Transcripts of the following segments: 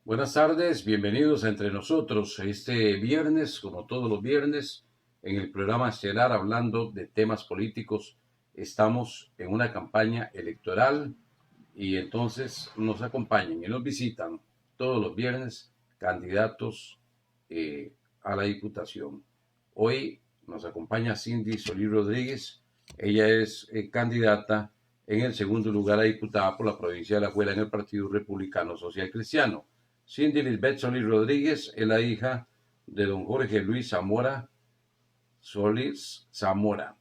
Buenas tardes, bienvenidos a Entre Nosotros. Este viernes, como todos los viernes, en el programa estelar hablando de temas políticos, estamos en una campaña electoral y entonces nos acompañan y nos visitan todos los viernes candidatos a la Diputación. Hoy nos acompaña Cindy Solís Rodríguez. Ella es candidata en el segundo lugar a diputada por la provincia de La Alajuela en el Partido Republicano Social Cristiano. Cindy Lisbeth Solís Rodríguez es la hija de don Jorge Luis Zamora Solís Zamora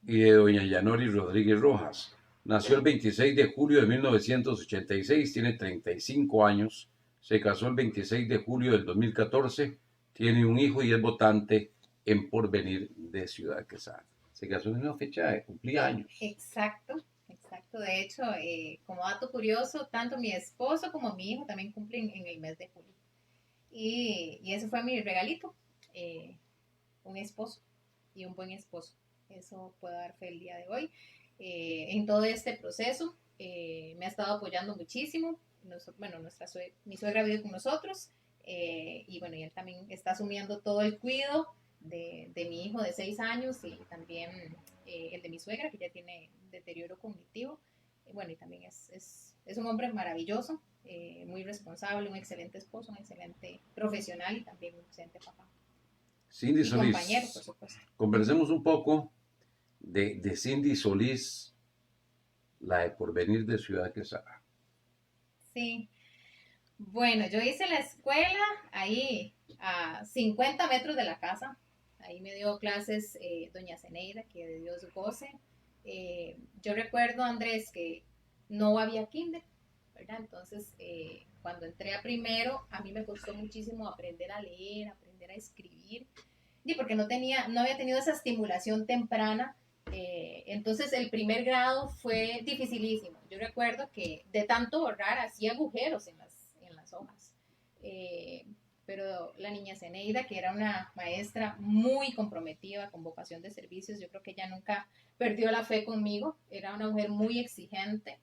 y de doña Yanori Rodríguez Rojas. Nació el 26 de julio de 1986, tiene 35 años, se casó el 26 de julio del 2014, tiene un hijo y es votante en Porvenir de Ciudad Quesada. Se casó en una fecha de cumpleaños. Exacto, exacto. De hecho, como dato curioso, tanto mi esposo como mi hijo también cumplen en el mes de julio. Y ese fue mi regalito, eh, un esposo y un buen esposo. Eso puedo dar fe el día de hoy. En todo este proceso me ha estado apoyando muchísimo. Bueno, mi suegra vive con nosotros y bueno, y él también está asumiendo todo el cuidado de mi hijo de 6 años y también el de mi suegra, que ya tiene deterioro cognitivo. Bueno, y también es un hombre maravilloso, muy responsable, un excelente esposo, un excelente profesional y también un excelente papá. Cindy Y compañero, por Solís, supuesto. conversemos un poco de Cindy Solís, la de Porvenir de Ciudad Quesada. Sí. Bueno, yo hice la escuela ahí a 50 metros de la casa. Ahí me dio clases doña Zeneida, que de Dios goce. Yo recuerdo, Andrés, que no había kinder, ¿verdad? Entonces, cuando entré a primero, a mí me costó muchísimo aprender a leer, aprender a escribir, y porque no había tenido esa estimulación temprana. Entonces, el primer grado fue dificilísimo. Yo recuerdo que de tanto borrar hacía agujeros en las hojas. Eh, pero la niña Zeneida, que era una maestra muy comprometida con vocación de servicios, yo creo que ella nunca perdió la fe conmigo, era una mujer muy exigente.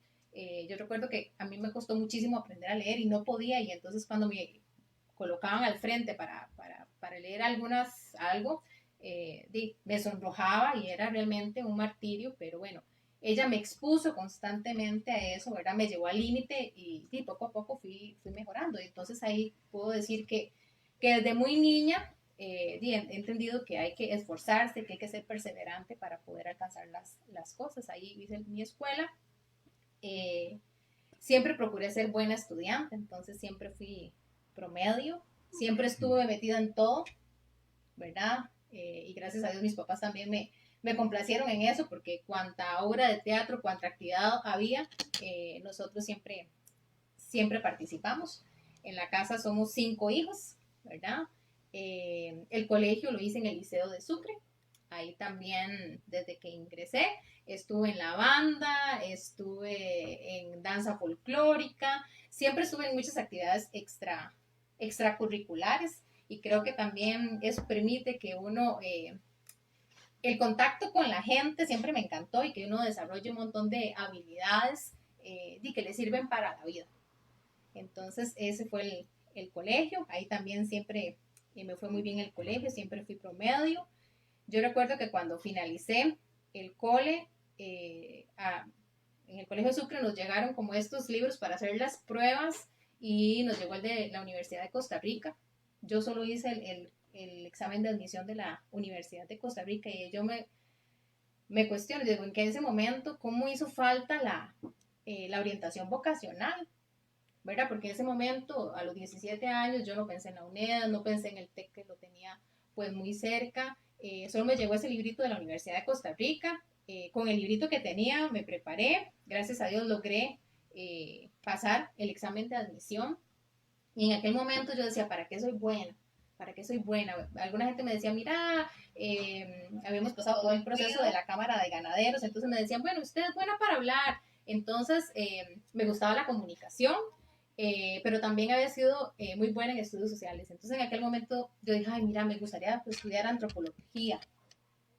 Yo recuerdo que a mí me costó muchísimo aprender a leer y no podía, y entonces cuando me colocaban al frente para leer algo, me sonrojaba y era realmente un martirio, pero bueno, ella me expuso constantemente a eso, ¿verdad? Me llevó al límite y poco a poco fui mejorando. Entonces ahí puedo decir que desde muy niña he entendido que hay que esforzarse, que hay que ser perseverante para poder alcanzar las cosas. Ahí hice mi escuela. Eh, Siempre procuré ser buena estudiante, entonces siempre fui promedio, siempre estuve metida en todo, ¿verdad? Y gracias a Dios mis papás también me complacieron en eso, porque cuanta obra de teatro, cuanta actividad había, nosotros siempre participamos. En la casa somos 5 hijos, ¿verdad? El colegio lo hice en el Liceo de Sucre. Ahí también, desde que ingresé, estuve en la banda, estuve en danza folclórica, siempre estuve en muchas actividades extracurriculares y creo que también eso permite que uno, el contacto con la gente siempre me encantó y que uno desarrolle un montón de habilidades y que le sirven para la vida. Entonces ese fue el colegio, ahí también siempre me fue muy bien el colegio, siempre fui promedio. Yo recuerdo que cuando finalicé el cole, en el Colegio Sucre nos llegaron como estos libros para hacer las pruebas y nos llegó el de la Universidad de Costa Rica. Yo solo hice el examen de admisión de la Universidad de Costa Rica y yo me cuestiono, digo, en que en ese momento, ¿cómo hizo falta la orientación vocacional? ¿Verdad? Porque en ese momento, a los 17 años, yo no pensé en la UNED, no pensé en el TEC que lo tenía pues muy cerca, solo me llegó ese librito de la Universidad de Costa Rica, con el librito que tenía me preparé, gracias a Dios logré pasar el examen de admisión y en aquel momento yo decía, ¿para qué soy buena? ¿Para qué soy buena? Alguna gente me decía, mira, habíamos pasado todo el proceso de la Cámara de Ganaderos, entonces me decían, bueno, usted es buena para hablar, entonces me gustaba la comunicación, pero también había sido muy buena en estudios sociales. Entonces en aquel momento yo dije, ay, mira, me gustaría pues, estudiar antropología,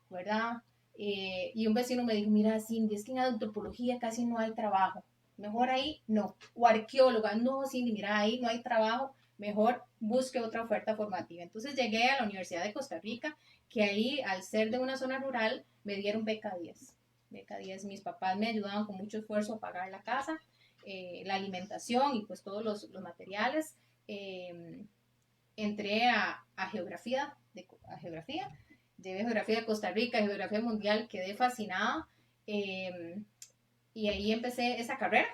¿verdad? Y un vecino me dijo, mira, Cindy, es que en antropología casi no hay trabajo. Mejor ahí no. O arqueóloga, no, Cindy, mira, ahí no hay trabajo mejor busque otra oferta formativa. Entonces llegué a la Universidad de Costa Rica, que ahí, al ser de una zona rural, me dieron beca 10. Beca 10, mis papás me ayudaban con mucho esfuerzo a pagar la casa, la alimentación y pues todos los materiales. Entré a geografía, llevé geografía de Costa Rica, geografía mundial, quedé fascinada y ahí empecé esa carrera.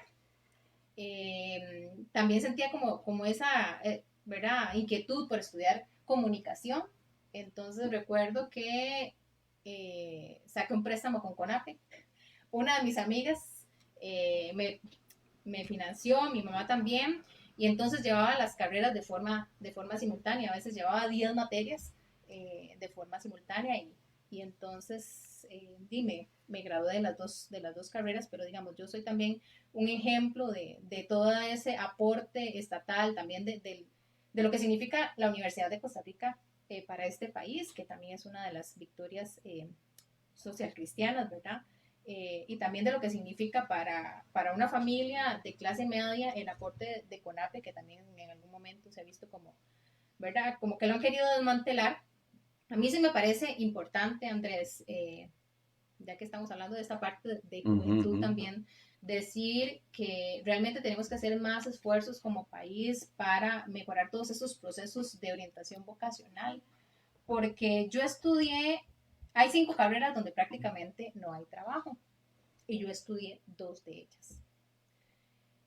También sentía como esa, ¿verdad? Inquietud por estudiar comunicación. Entonces recuerdo que saqué un préstamo con CONAPE. Una de mis amigas me financió, mi mamá también, y entonces llevaba las carreras de forma simultánea. A veces llevaba 10 materias de forma simultánea y entonces me gradué de las dos carreras, pero digamos, yo soy también un ejemplo de todo ese aporte estatal, también de lo que significa la Universidad de Costa Rica para este país, que también es una de las victorias social cristianas, ¿verdad? Y también de lo que significa para una familia de clase media el aporte de CONAPE, que también en algún momento se ha visto como, ¿verdad? Como que lo han querido desmantelar. A mí sí me parece importante, Andrés, ya que estamos hablando de esta parte de juventud también, decir que realmente tenemos que hacer más esfuerzos como país para mejorar todos esos procesos de orientación vocacional, porque yo estudié, hay 5 carreras donde prácticamente no hay trabajo, y yo estudié 2 de ellas.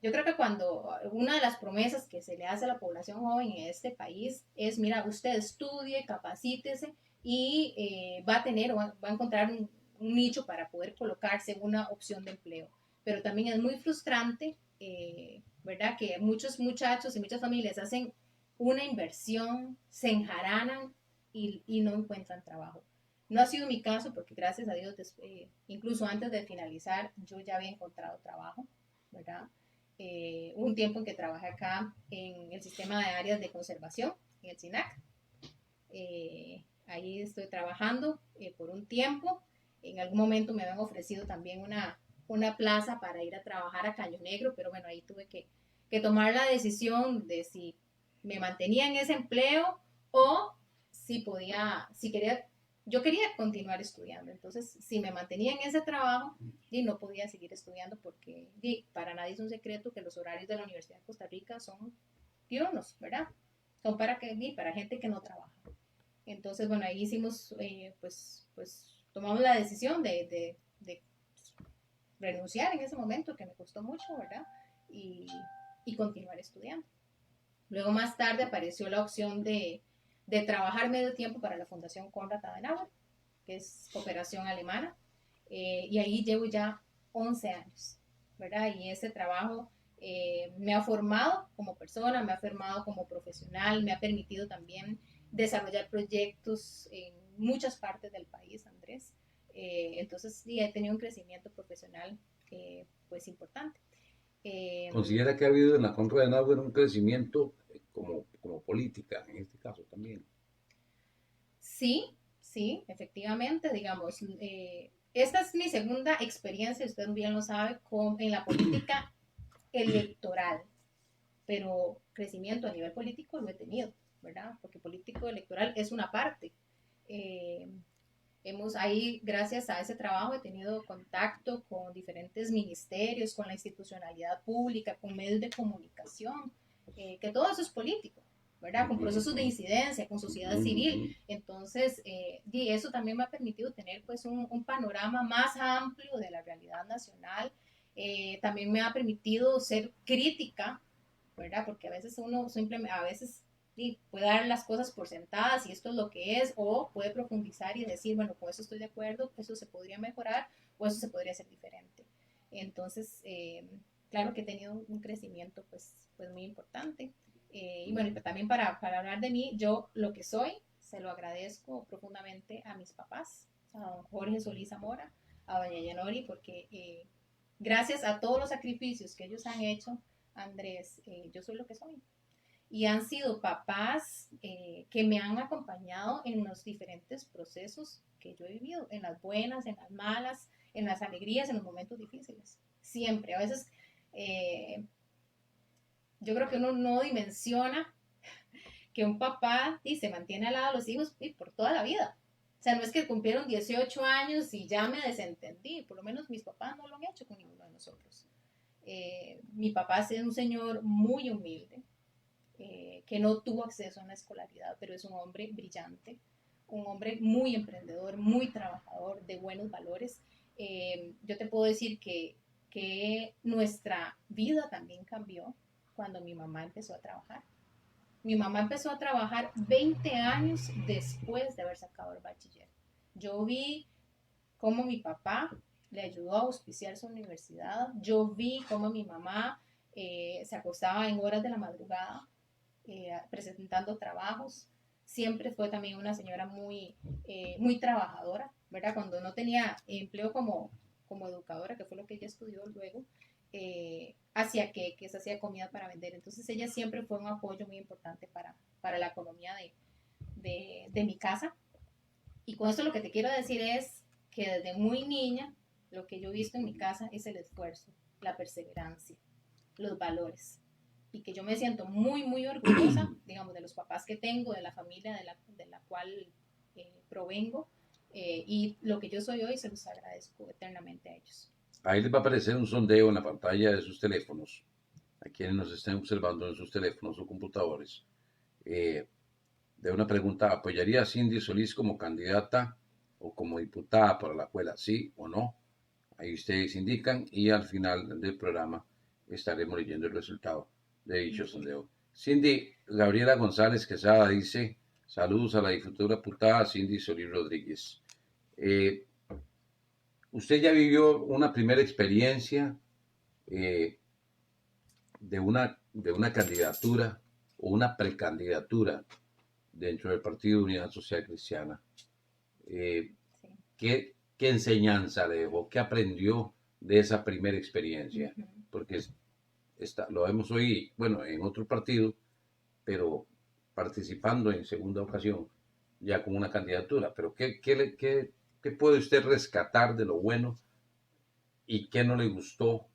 Yo creo que cuando una de las promesas que se le hace a la población joven en este país es, mira, usted estudie, capacítese y va a tener o va a encontrar un nicho para poder colocarse en una opción de empleo. Pero también es muy frustrante, ¿verdad? Que muchos muchachos y muchas familias hacen una inversión, se enjaranan y no encuentran trabajo. No ha sido mi caso porque gracias a Dios, incluso antes de finalizar, yo ya había encontrado trabajo, ¿verdad? Hubo un tiempo en que trabajé acá en el sistema de áreas de conservación, en el SINAC. Ahí estoy trabajando por un tiempo. En algún momento me habían ofrecido también una plaza para ir a trabajar a Caño Negro, pero bueno, ahí tuve que tomar la decisión de si me mantenía en ese empleo o si podía, si quería, yo quería continuar estudiando. Entonces, si me mantenía en ese trabajo, y no podía seguir estudiando porque para nadie es un secreto que los horarios de la Universidad de Costa Rica son diurnos, ¿verdad? Son para gente que no trabaja. Entonces, bueno, ahí hicimos, pues tomamos la decisión de renunciar en ese momento, que me costó mucho, ¿verdad? Y continuar estudiando. Luego más tarde apareció la opción de trabajar medio tiempo para la Fundación Konrad Adenauer, que es cooperación alemana, y ahí llevo ya 11 años, ¿verdad? Y ese trabajo me ha formado como persona, me ha formado como profesional, me ha permitido también desarrollar proyectos en muchas partes del país, Andrés. Entonces, sí, he tenido un crecimiento profesional pues importante. ¿Considera que ha habido en la Konrad Adenauer un crecimiento como política, en este caso también? Sí, sí, efectivamente, digamos, esta es mi segunda experiencia, usted bien lo sabe, en la política electoral, pero crecimiento a nivel político lo he tenido, ¿verdad? Porque político electoral es una parte. Eh, hemos ahí, gracias a ese trabajo, he tenido contacto con diferentes ministerios, con la institucionalidad pública, con medios de comunicación, que todo eso es político, ¿verdad? Con procesos de incidencia, con sociedad civil. Entonces, eso también me ha permitido tener pues un panorama más amplio de la realidad nacional. También me ha permitido ser crítica, ¿verdad? Porque a veces uno simplemente, a veces puede dar las cosas por sentadas y esto es lo que es, o puede profundizar y decir, bueno, con eso estoy de acuerdo, eso se podría mejorar o eso se podría hacer diferente. Entonces, claro que he tenido un crecimiento pues muy importante. Y bueno, también para hablar de mí, yo lo que soy, se lo agradezco profundamente a mis papás, a don Jorge Solís Zamora, a doña Yanori, porque gracias a todos los sacrificios que ellos han hecho, Andrés, yo soy lo que soy. Y han sido papás que me han acompañado en los diferentes procesos que yo he vivido, en las buenas, en las malas, en las alegrías, en los momentos difíciles. Siempre, a veces yo creo que uno no dimensiona que un papá y se mantiene al lado de los hijos y por toda la vida. O sea, no es que cumplieron 18 años y ya me desentendí, por lo menos mis papás no lo han hecho con ninguno de nosotros. Mi papá es un señor muy humilde, que no tuvo acceso a una escolaridad, pero es un hombre brillante, un hombre muy emprendedor, muy trabajador, de buenos valores. Yo te puedo decir que nuestra vida también cambió cuando mi mamá empezó a trabajar. Mi mamá empezó a trabajar 20 años después de haber sacado el bachiller. Yo vi cómo mi papá le ayudó a auspiciar su universidad. Yo vi cómo mi mamá se acostaba en horas de la madrugada presentando trabajos. Siempre fue también una señora muy trabajadora, ¿verdad? Cuando no tenía empleo como educadora, que fue lo que ella estudió luego, hacía queques, hacía comida para vender. Entonces ella siempre fue un apoyo muy importante para la economía de mi casa. Y con esto lo que te quiero decir es que desde muy niña lo que yo he visto en mi casa es el esfuerzo, la perseverancia, los valores. Y que yo me siento muy orgullosa, digamos, de los papás que tengo, de la familia de la cual provengo. Y lo que yo soy hoy se los agradezco eternamente a ellos. Ahí les va a aparecer un sondeo en la pantalla de sus teléfonos, a quienes nos estén observando en sus teléfonos o computadores, eh, de una pregunta: ¿apoyaría a Cindy Solís como candidata o como diputada para la escuela? ¿Sí o no? Ahí ustedes indican y al final del programa estaremos leyendo el resultado de dicho sondeo. Cindy Gabriela González Quesada dice: saludos a la futura diputada Cindy Solís Rodríguez. Usted ya vivió una primera experiencia eh, de una candidatura o una precandidatura dentro del Partido de Unidad Social Cristiana. Eh, Sí. ¿Qué enseñanza le dejó? ¿Qué aprendió de esa primera experiencia? Porque lo vemos hoy, bueno, en otro partido, pero participando en segunda ocasión, ya con una candidatura. Pero ¿qué puede usted rescatar de lo bueno y qué no le gustó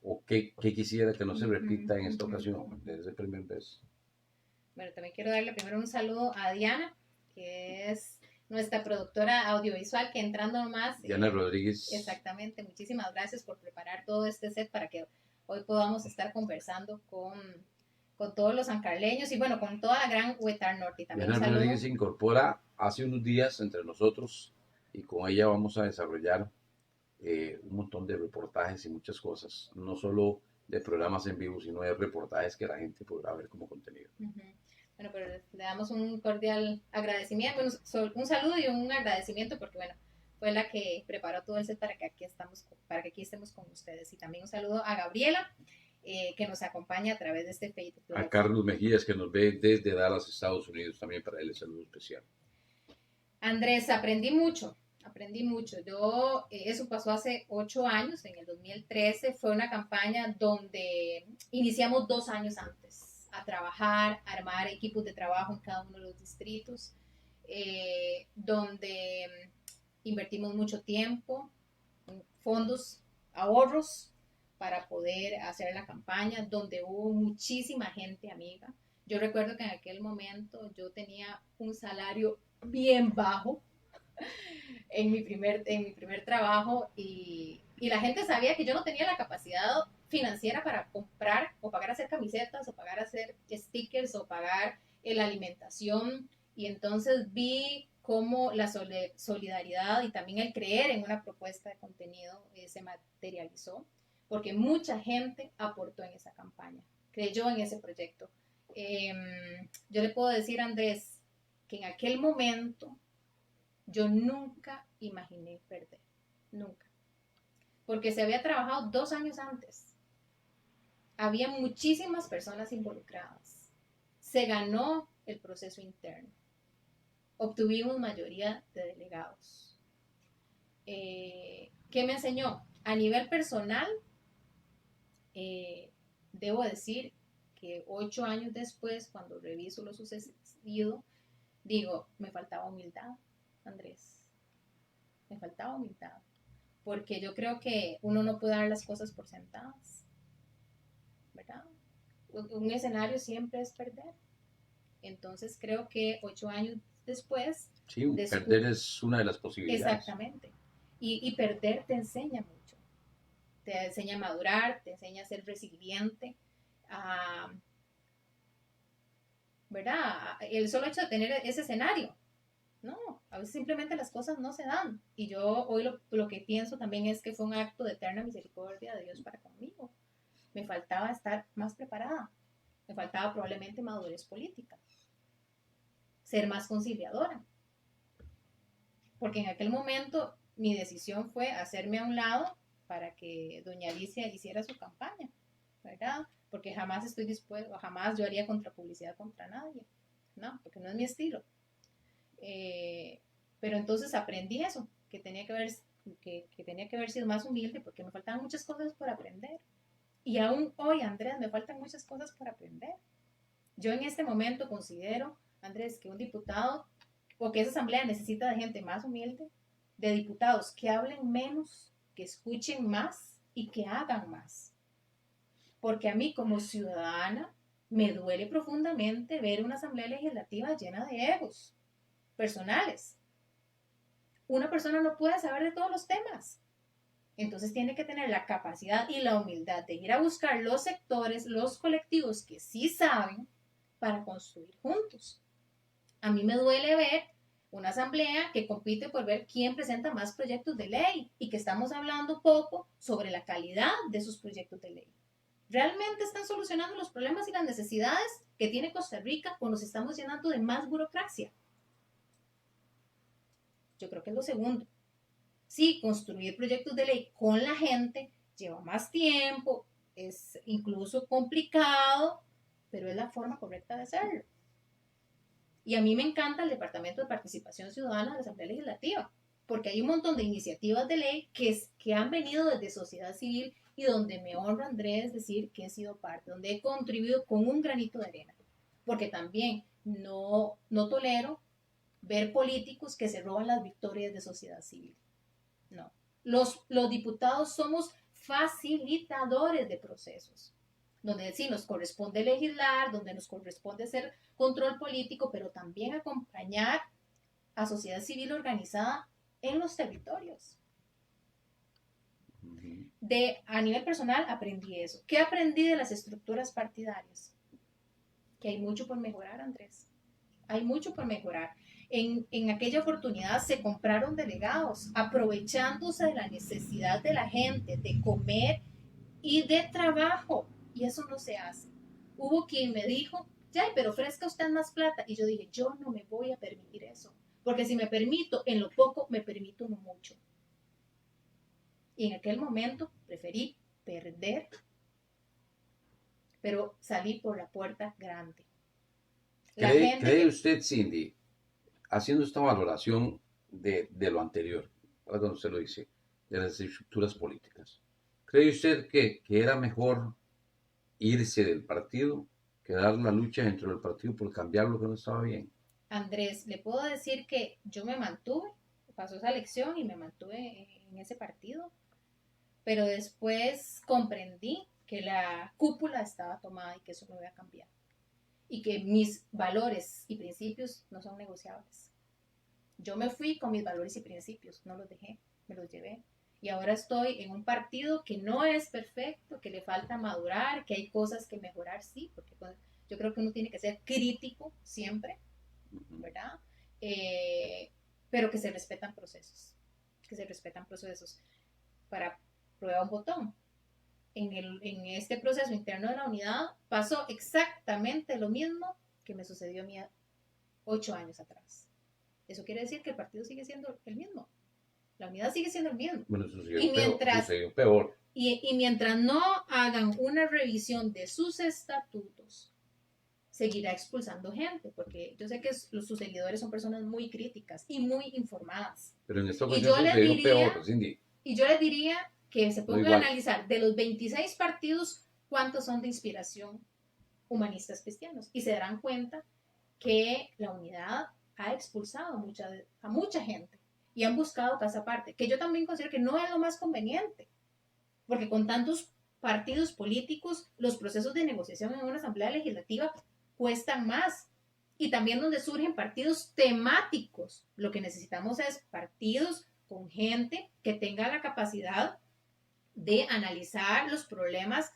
o qué quisiera que no se repita en esta ocasión, desde el primer vez? Bueno, también quiero darle primero un saludo a Diana, que es nuestra productora audiovisual, que entrando nomás. Diana Rodríguez. Exactamente, muchísimas gracias por preparar todo este set para que hoy podamos estar conversando con todos los sancarleños y bueno, con toda la gran Huetar Norte. También Diana Rodríguez se incorpora hace unos días entre nosotros y con ella vamos a desarrollar un montón de reportajes y muchas cosas, no solo de programas en vivo, sino de reportajes que la gente podrá ver como contenido. Bueno, pero le damos un cordial agradecimiento, un saludo y un agradecimiento porque bueno, fue la que preparó todo el set para que aquí estemos con ustedes. Y también un saludo a Gabriela, que nos acompaña a través de este Facebook. A Carlos Mejías, que nos ve desde Dallas, Estados Unidos, también para él el saludo especial. Andrés, aprendí mucho. Eso pasó hace 8 años, en el 2013, fue una campaña donde iniciamos 2 años antes a trabajar, a armar equipos de trabajo en cada uno de los distritos, donde invertimos mucho tiempo, fondos, ahorros para poder hacer la campaña, donde hubo muchísima gente amiga. Yo recuerdo que en aquel momento yo tenía un salario bien bajo en mi primer trabajo y la gente sabía que yo no tenía la capacidad financiera para comprar o pagar hacer camisetas o pagar hacer stickers o pagar la alimentación y entonces vi cómo la solidaridad y también el creer en una propuesta de contenido se materializó porque mucha gente aportó en esa campaña, creyó en ese proyecto. Yo le puedo decir, Andrés, que en aquel momento yo nunca imaginé perder, nunca. Porque se había trabajado 2 años antes. Había muchísimas personas involucradas. Se ganó el proceso interno. Obtuvimos mayoría de delegados. ¿Qué me enseñó? A nivel personal, debo decir que 8 años después, cuando reviso lo sucedido, digo, me faltaba humildad, Andrés. Me faltaba humildad, porque yo creo que uno no puede dar las cosas por sentadas, ¿verdad? Un escenario siempre es perder. Entonces creo que 8 años después... Sí, perder es una de las posibilidades. Exactamente. Y perder te enseña mucho. Te enseña a madurar, te enseña a ser resiliente, a, ¿verdad? El solo hecho de tener ese escenario. No, a veces simplemente las cosas no se dan. Y yo hoy lo que pienso también es que fue un acto de eterna misericordia de Dios para conmigo. Me faltaba estar más preparada. Me faltaba probablemente madurez política. Ser más conciliadora. Porque en aquel momento mi decisión fue hacerme a un lado para que doña Alicia hiciera su campaña, ¿verdad? Porque jamás estoy dispuesto, jamás yo haría contrapublicidad contra nadie, ¿no? Porque no es mi estilo. Pero entonces aprendí eso, que tenía que haber sido más humilde porque me faltaban muchas cosas por aprender. Y aún hoy, Andrés, me faltan muchas cosas por aprender. Yo en este momento considero, Andrés, que un diputado o que esa asamblea necesita de gente más humilde, de diputados que hablen menos, que escuchen más y que hagan más. Porque a mí como ciudadana me duele profundamente ver una asamblea legislativa llena de egos personales. Una persona no puede saber de todos los temas. Entonces tiene que tener la capacidad y la humildad de ir a buscar los sectores, los colectivos que sí saben para construir juntos. A mí me duele ver una asamblea que compite por ver quién presenta más proyectos de ley y que estamos hablando poco sobre la calidad de sus proyectos de ley. ¿Realmente están solucionando los problemas y las necesidades que tiene Costa Rica o nos estamos llenando de más burocracia? Yo creo que es lo segundo. Sí, construir proyectos de ley con la gente lleva más tiempo, es incluso complicado, pero es la forma correcta de hacerlo. Y a mí me encanta el Departamento de Participación Ciudadana de la Asamblea Legislativa, porque hay un montón de iniciativas de ley que han venido desde sociedad civil y donde me honra, Andrés, decir que he sido parte, donde he contribuido con un granito de arena, porque también no tolero ver políticos que se roban las victorias de sociedad civil. No. Los diputados somos facilitadores de procesos, donde sí nos corresponde legislar, donde nos corresponde hacer control político, pero también acompañar a sociedad civil organizada en los territorios. A nivel personal aprendí eso. ¿Qué aprendí de las estructuras partidarias? Que hay mucho por mejorar, Andrés. Hay mucho por mejorar. En aquella oportunidad se compraron delegados, aprovechándose de la necesidad de la gente de comer y de trabajo. Y eso no se hace. Hubo quien me dijo, ya, pero ofrezca usted más plata. Y yo dije, yo no me voy a permitir eso. Porque si me permito en lo poco, me permito en lo mucho. Y en aquel momento preferí perder, pero salí por la puerta grande. ¿Cree usted, Cindy, haciendo esta valoración de lo anterior, ahora cuando usted lo dice, de las estructuras políticas, cree usted que era mejor irse del partido que dar la lucha dentro del partido por cambiar lo que no estaba bien? Andrés, le puedo decir que yo me mantuve, pasó esa elección y me mantuve en ese partido, pero después comprendí que la cúpula estaba tomada y que eso no iba a cambiar. Y que mis valores y principios no son negociables. Yo me fui con mis valores y principios, no los dejé, me los llevé. Y ahora estoy en un partido que no es perfecto, que le falta madurar, que hay cosas que mejorar, sí, porque yo creo que uno tiene que ser crítico siempre, ¿verdad? Pero que se respetan procesos, para prueba un botón. En este proceso interno de la unidad pasó exactamente lo mismo que me sucedió a mí 8 años atrás. Eso quiere decir que el partido sigue siendo el mismo. La unidad sigue siendo el mismo. Bueno, sucedió peor. Y mientras no hagan una revisión de sus estatutos, seguirá expulsando gente, porque yo sé que sus seguidores son personas muy críticas y muy informadas. Pero en esta ocasión sucedió peor, Cindy. Y yo les diría que se pongan a analizar de los 26 partidos cuántos son de inspiración humanistas cristianos y se darán cuenta que la unidad ha expulsado a mucha gente y han buscado casa aparte, que yo también considero que no es lo más conveniente, porque con tantos partidos políticos los procesos de negociación en una asamblea legislativa cuestan más y también donde surgen partidos temáticos. Lo que necesitamos es partidos con gente que tenga la capacidad de analizar los problemas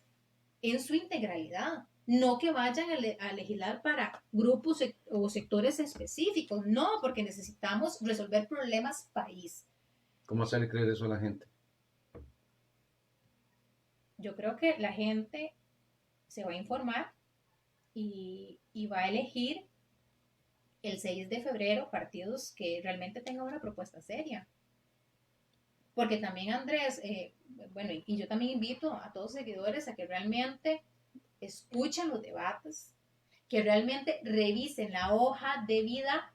en su integralidad. No que vayan a legislar para grupos o sectores específicos, no, porque necesitamos resolver problemas país. ¿Cómo hacerle creer eso a la gente? Yo creo que la gente se va a informar y va a elegir el 6 de febrero partidos que realmente tengan una propuesta seria. Porque también Andrés, bueno, y yo también invito a todos los seguidores a que realmente escuchen los debates, que realmente revisen la hoja de vida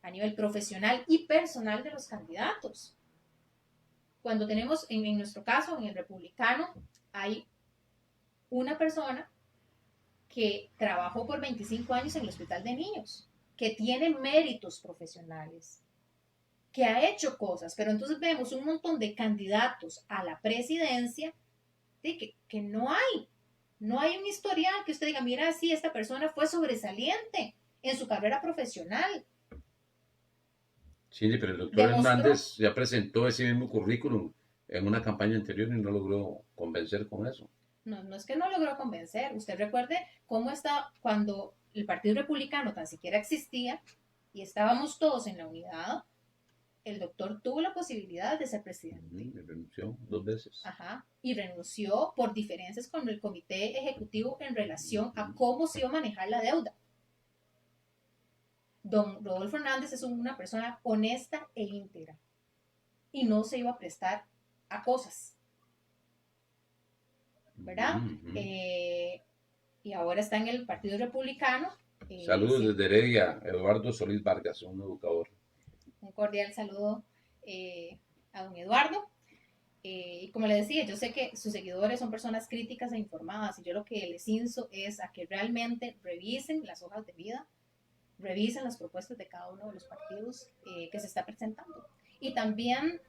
a nivel profesional y personal de los candidatos. Cuando tenemos, en nuestro caso, en el republicano, hay una persona que trabajó por 25 años en el hospital de niños, que tiene méritos profesionales, que ha hecho cosas, pero entonces vemos un montón de candidatos a la presidencia que no hay. No hay un historial que usted diga, mira, sí, esta persona fue sobresaliente en su carrera profesional. Sí, pero el doctor Demostró, Hernández ya presentó ese mismo currículum en una campaña anterior y no logró convencer con eso. no es que no logró convencer. Usted recuerde cómo está cuando el Partido Republicano tan siquiera existía y estábamos todos en la unidad, el doctor tuvo la posibilidad de ser presidente. Y renunció 2 veces. Ajá, y renunció por diferencias con el comité ejecutivo en relación a cómo se iba a manejar la deuda. Don Rodolfo Hernández es una persona honesta e íntegra y no se iba a prestar a cosas, ¿verdad? Y ahora está en el Partido Republicano. Saludos Sí, desde Heredia, Eduardo Solís Vargas, un educador. un cordial saludo a don Eduardo. Y como le decía, yo sé que sus seguidores son personas críticas e informadas y yo lo que les insto es a que realmente revisen las hojas de vida, revisen las propuestas de cada uno de los partidos que se está presentando. Y también,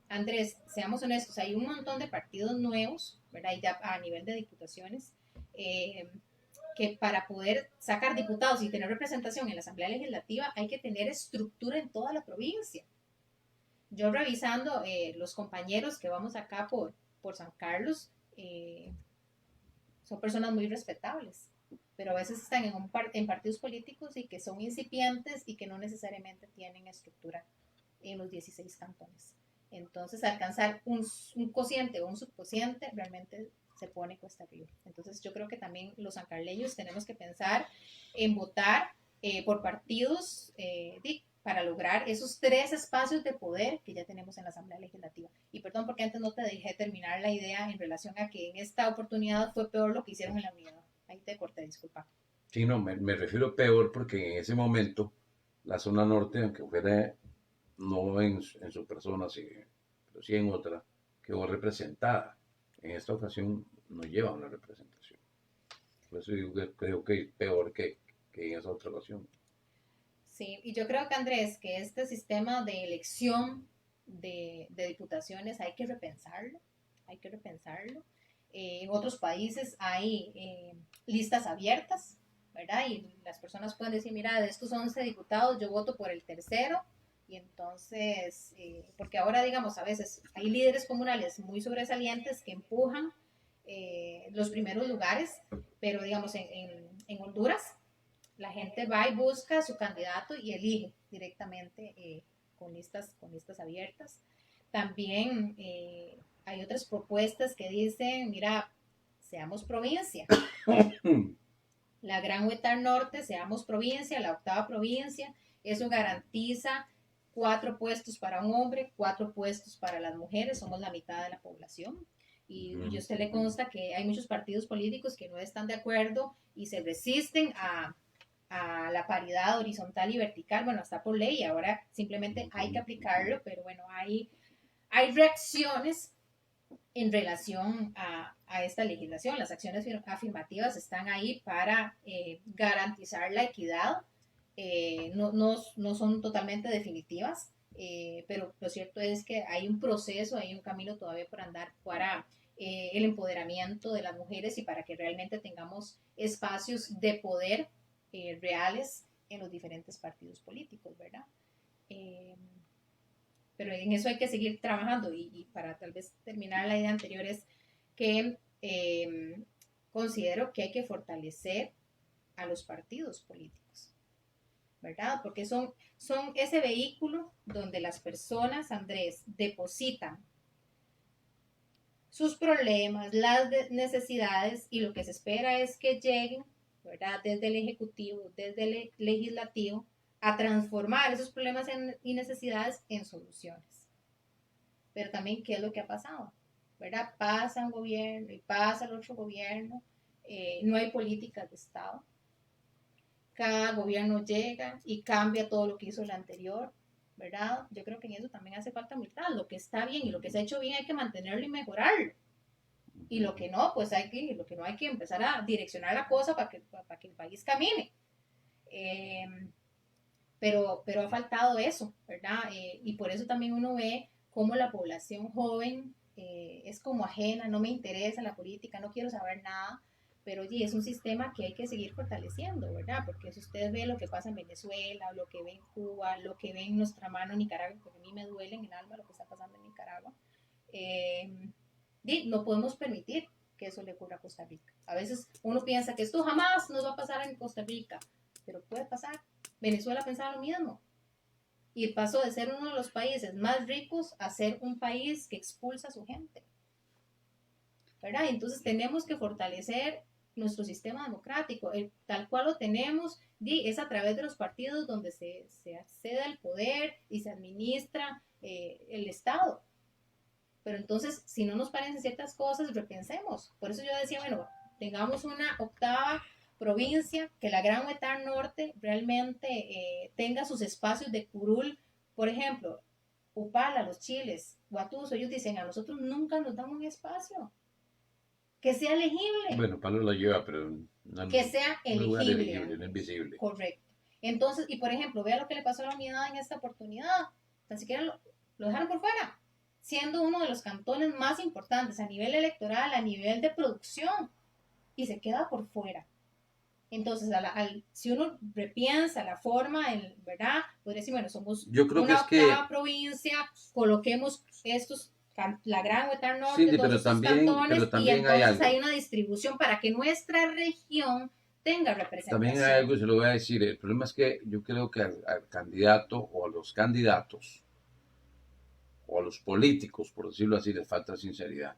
Andrés, seamos honestos, hay un montón de partidos nuevos, ¿verdad? Y ya a nivel de diputaciones, que para poder sacar diputados y tener representación en la Asamblea Legislativa hay que tener estructura en toda la provincia. Yo revisando los compañeros que vamos acá por San Carlos, son personas muy respetables, pero a veces están en partidos políticos y que son incipientes y que no necesariamente tienen estructura en los 16 cantones. Entonces, alcanzar un cociente o un subcociente realmente se pone cuesta arriba. Entonces, yo creo que también los sancarleños tenemos que pensar en votar por partidos para lograr esos 3 espacios de poder que ya tenemos en la Asamblea Legislativa. Y perdón porque antes no te dejé terminar la idea en relación a que en esta oportunidad fue peor lo que hicieron en la unidad. Ahí te corté, disculpa. Sí, no, me refiero peor porque en ese momento la zona norte, aunque fuera no en su persona, sí, pero sí en otra, quedó representada. En esta ocasión no lleva una representación. Por eso yo creo que es peor que en esa otra ocasión. Sí, y yo creo que Andrés, que este sistema de elección de diputaciones hay que repensarlo, hay que repensarlo. En otros países hay listas abiertas, ¿verdad? Y las personas pueden decir, mira, de estos 11 diputados yo voto por el tercero, y entonces, porque ahora, digamos, a veces hay líderes comunales muy sobresalientes que empujan los primeros lugares, pero digamos, en Honduras, la gente va y busca a su candidato y elige directamente con listas abiertas. También hay otras propuestas que dicen, mira, seamos provincia. La Gran Huetar Norte, seamos provincia, la 8ª provincia. Eso garantiza 4 puestos para un hombre, 4 puestos para las mujeres. Somos la mitad de la población. Y a usted le consta que hay muchos partidos políticos que no están de acuerdo y se resisten a la paridad horizontal y vertical. Bueno, está por ley, ahora simplemente hay que aplicarlo, pero bueno, hay reacciones en relación a esta legislación. Las acciones afirmativas están ahí para garantizar la equidad. No son totalmente definitivas, pero lo cierto es que hay un proceso, hay un camino todavía por andar para el empoderamiento de las mujeres y para que realmente tengamos espacios de poder reales en los diferentes partidos políticos, ¿verdad? Pero en eso hay que seguir trabajando y para tal vez terminar la idea anterior es que considero que hay que fortalecer a los partidos políticos, ¿verdad? Porque son ese vehículo donde las personas, Andrés, depositan sus problemas, las necesidades y lo que se espera es que lleguen, ¿verdad? Desde el Ejecutivo, desde el Legislativo, a transformar esos problemas y necesidades en soluciones. Pero también, ¿qué es lo que ha pasado? ¿Verdad? Pasa un gobierno y pasa el otro gobierno, no hay políticas de Estado. Cada gobierno llega y cambia todo lo que hizo el anterior, ¿verdad? Yo creo que en eso también hace falta humildad. Lo que está bien y lo que se ha hecho bien hay que mantenerlo y mejorarlo. Y lo que no, pues hay que empezar a direccionar la cosa para que el país camine. Pero ha faltado eso, ¿verdad? Y por eso también uno ve cómo la población joven es como ajena, no me interesa la política, no quiero saber nada, pero oye, es un sistema que hay que seguir fortaleciendo, ¿verdad? Porque si usted ve lo que pasa en Venezuela, lo que ve en Cuba, lo que ve en nuestra mano en Nicaragua, porque a mí me duele en el alma lo que está pasando en Nicaragua, no podemos permitir que eso le ocurra a Costa Rica. A veces uno piensa que esto jamás nos va a pasar en Costa Rica, pero puede pasar. Venezuela pensaba lo mismo y pasó de ser uno de los países más ricos a ser un país que expulsa a su gente, ¿verdad? Y entonces tenemos que fortalecer nuestro sistema democrático, tal cual lo tenemos, es a través de los partidos donde se accede al poder y se administra el Estado. Pero entonces, si no nos parecen ciertas cosas, repensemos. Por eso yo decía, bueno, tengamos una octava provincia, que la Gran Huetar Norte realmente tenga sus espacios de curul. Por ejemplo, Upala, los Chiles, Guatuso, ellos dicen, a nosotros nunca nos dan un espacio. Que sea elegible. Bueno, Palo lo lleva, pero no, que sea elegible. No es visible. Correcto. Entonces, y por ejemplo, vea lo que le pasó a la unidad en esta oportunidad. Tan siquiera lo dejaron por fuera, siendo uno de los cantones más importantes a nivel electoral, a nivel de producción, y se queda por fuera. Entonces, si uno repiensa la forma, ¿verdad? Podría decir, bueno, somos una octava provincia, coloquemos la Gran Huetar Norte, sí, todos estos cantones, y entonces hay una distribución para que nuestra región tenga representación. También hay algo, se lo voy a decir, el problema es que yo creo que al candidato o a los candidatos o a los políticos, por decirlo así, les falta sinceridad.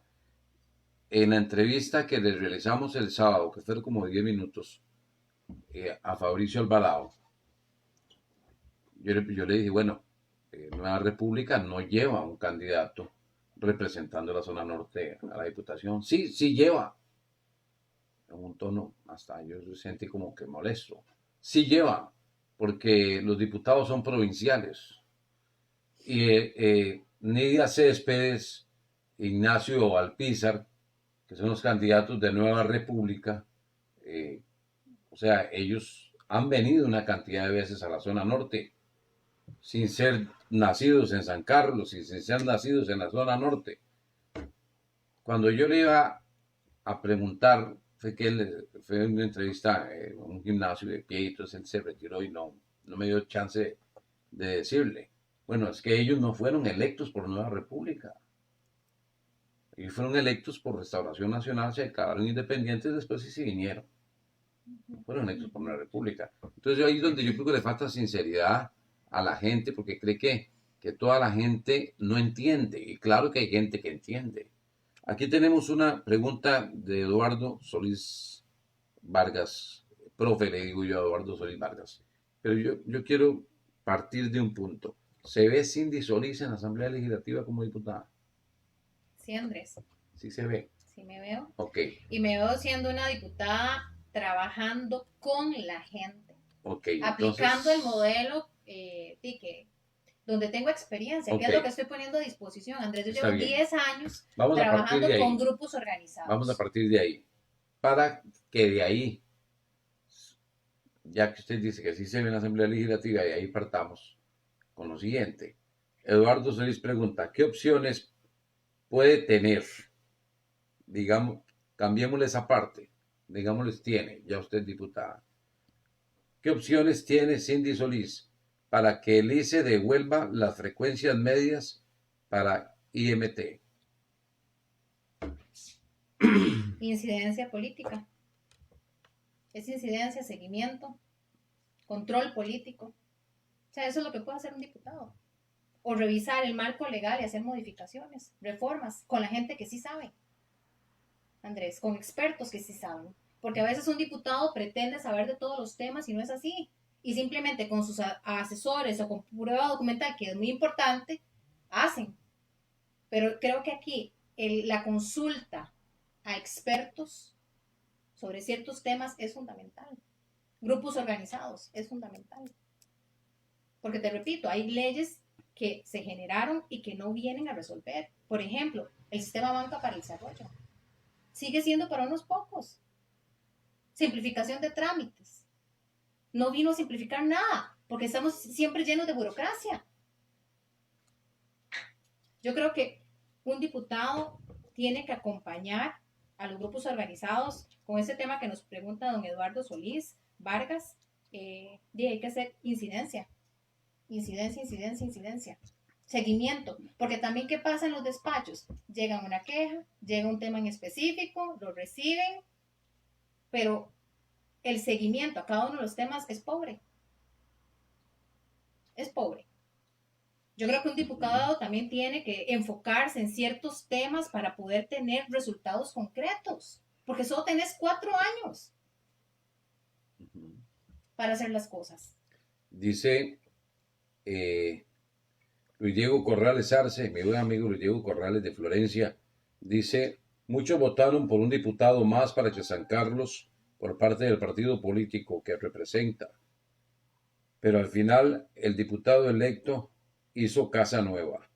En la entrevista que les realizamos el sábado, que fueron como 10 minutos, a Fabricio Alvarado, yo le dije, bueno, Nueva República no lleva un candidato representando la zona norte a la diputación. Sí, sí lleva. En un tono, hasta yo sentí como que molesto. Sí lleva, porque los diputados son provinciales. Y Nidia Céspedes, Ignacio Alpizar, que son los candidatos de Nueva República, o sea, ellos han venido una cantidad de veces a la zona norte, sin ser nacidos en San Carlos, sin ser nacidos en la zona norte. Cuando yo le iba a preguntar, fue que él fue en una entrevista en un gimnasio de pie, y entonces él se retiró y no me dio chance de decirle. Bueno, es que ellos no fueron electos por Nueva República. Ellos fueron electos por Restauración Nacional, se declararon independientes, después sí se vinieron. No fueron electos por Nueva República. Entonces ahí es donde yo creo que le falta sinceridad a la gente, porque cree que toda la gente no entiende. Y claro que hay gente que entiende. Aquí tenemos una pregunta de Eduardo Solís Vargas, profe, le digo yo a Eduardo Solís Vargas. Pero yo quiero partir de un punto. ¿Se ve Cindy Solís en la Asamblea Legislativa como diputada? Sí, Andrés. Sí se ve. Sí me veo. Ok. Y me veo siendo una diputada trabajando con la gente. Ok. Aplicando el modelo donde tengo experiencia, que es lo que estoy poniendo a disposición. Andrés, yo llevo 10 años trabajando con grupos organizados. Vamos a partir de ahí. Para que de ahí, ya que usted dice que sí se ve en la Asamblea Legislativa, y ahí partamos con lo siguiente. Eduardo Solís pregunta, ¿qué opciones puede tener? Digamos, cambiémosle esa parte. Digámosles, tiene, ya usted es diputada. ¿Qué opciones tiene Cindy Solís para que el ICE devuelva las frecuencias medias para IMT? Incidencia política. Es incidencia, seguimiento, control político. O sea, eso es lo que puede hacer un diputado. O revisar el marco legal y hacer modificaciones, reformas, con la gente que sí sabe. Andrés, con expertos que sí saben. Porque a veces un diputado pretende saber de todos los temas y no es así. Y simplemente con sus asesores o con prueba documental, que es muy importante, hacen. Pero creo que aquí la consulta a expertos sobre ciertos temas es fundamental. Grupos organizados es fundamental. Porque te repito, hay leyes que se generaron y que no vienen a resolver. Por ejemplo, el sistema banca para el desarrollo. Sigue siendo para unos pocos. Simplificación de trámites. No vino a simplificar nada, porque estamos siempre llenos de burocracia. Yo creo que un diputado tiene que acompañar a los grupos organizados con ese tema que nos pregunta don Eduardo Solís Vargas. Hay que hacer incidencia. Seguimiento, porque también qué pasa en los despachos, llega una queja, llega un tema en específico, lo reciben, pero el seguimiento a cada uno de los temas es pobre. Yo creo que un diputado también tiene que enfocarse en ciertos temas para poder tener resultados concretos, porque solo tenés 4 años para hacer las cosas. Dice Luis Diego Corrales Arce, mi buen amigo Luis Diego Corrales de Florencia, dice, muchos votaron por un diputado más para que San Carlos, por parte del partido político que representa, pero al final el diputado electo hizo casa nueva.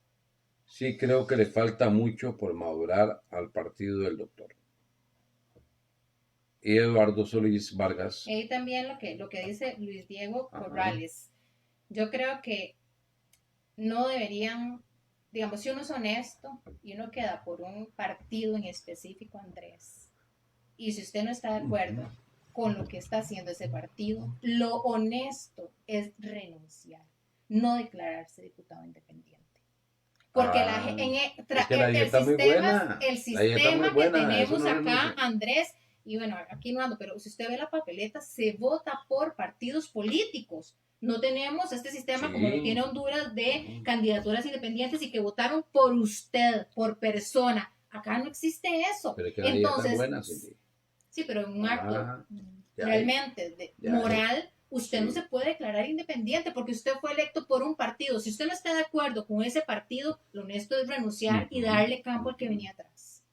Sí creo que le falta mucho por madurar al partido del doctor. Y Eduardo Solís Vargas. Y también lo que dice Luis Diego Corrales. Yo creo que no deberían, digamos, si uno es honesto y uno queda por un partido en específico, Andrés, y si usted no está de acuerdo con lo que está haciendo ese partido, lo honesto es renunciar, no declararse diputado independiente. Porque el sistema que tenemos acá, Andrés, y bueno, aquí no ando, pero si usted ve la papeleta, se vota por partidos políticos. No tenemos este sistema como lo tiene Honduras de candidaturas independientes y que votaron por usted, por persona. Acá no existe eso. Pero que entonces, buena, sí, pero en un acto realmente moral, usted no se puede declarar independiente porque usted fue electo por un partido. Si usted no está de acuerdo con ese partido, lo honesto es renunciar y darle campo al que venía atrás.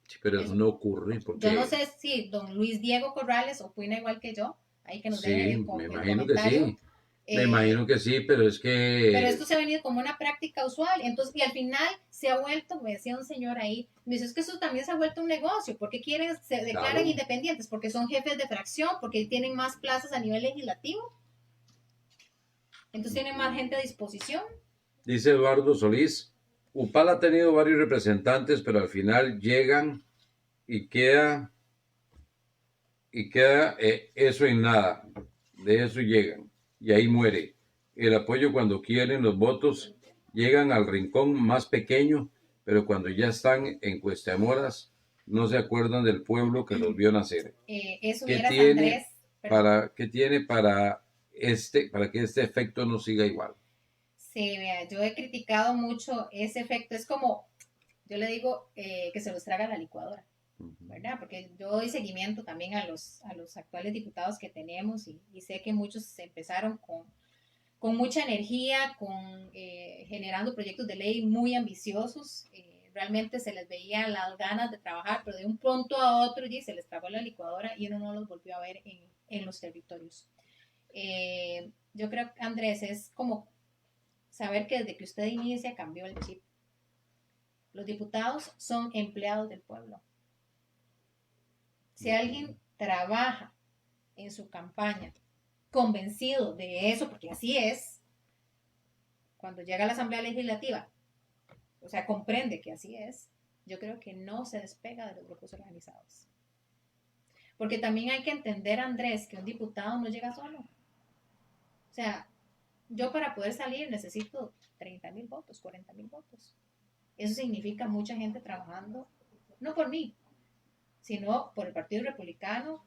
Sí, pero eso no ocurre porque... Yo no sé si don Luis Diego Corrales opina igual que yo. Ahí que nos dé el comentario. Que sí. Me imagino que sí, pero es que... Pero esto se ha venido como una práctica usual. Entonces, y al final se ha vuelto, me decía un señor ahí, me dice, es que eso también se ha vuelto un negocio. ¿Por qué quieren, se declaran independientes? Porque son jefes de fracción, porque tienen más plazas a nivel legislativo. Entonces tienen más gente a disposición. Dice Eduardo Solís, UPAL ha tenido varios representantes, pero al final llegan y queda eso en nada. De eso llegan. Y ahí muere. El apoyo cuando quieren, los votos llegan al rincón más pequeño, pero cuando ya están en Cuestamoras, no se acuerdan del pueblo que los vio nacer. Eso ¿Qué tiene, Andrés, ¿qué tiene para que este efecto no siga igual? Sí, vea, yo he criticado mucho ese efecto. Es como, yo le digo, que se los traga la licuadora. ¿Verdad? Porque yo doy seguimiento también a los actuales diputados que tenemos y sé que muchos se empezaron con mucha energía, generando proyectos de ley muy ambiciosos. Realmente se les veía las ganas de trabajar, pero de un pronto a otro se les tragó la licuadora y uno no los volvió a ver en los territorios. Yo creo, Andrés, es como saber que desde que usted inicia cambió el chip. Los diputados son empleados del pueblo. Si alguien trabaja en su campaña convencido de eso, porque así es, cuando llega a la Asamblea Legislativa, o sea, comprende que así es, yo creo que no se despega de los grupos organizados. Porque también hay que entender, Andrés, que un diputado no llega solo. O sea, yo para poder salir necesito 30,000 votos, 40,000 votos. Eso significa mucha gente trabajando, no por mí, sino por el Partido Republicano,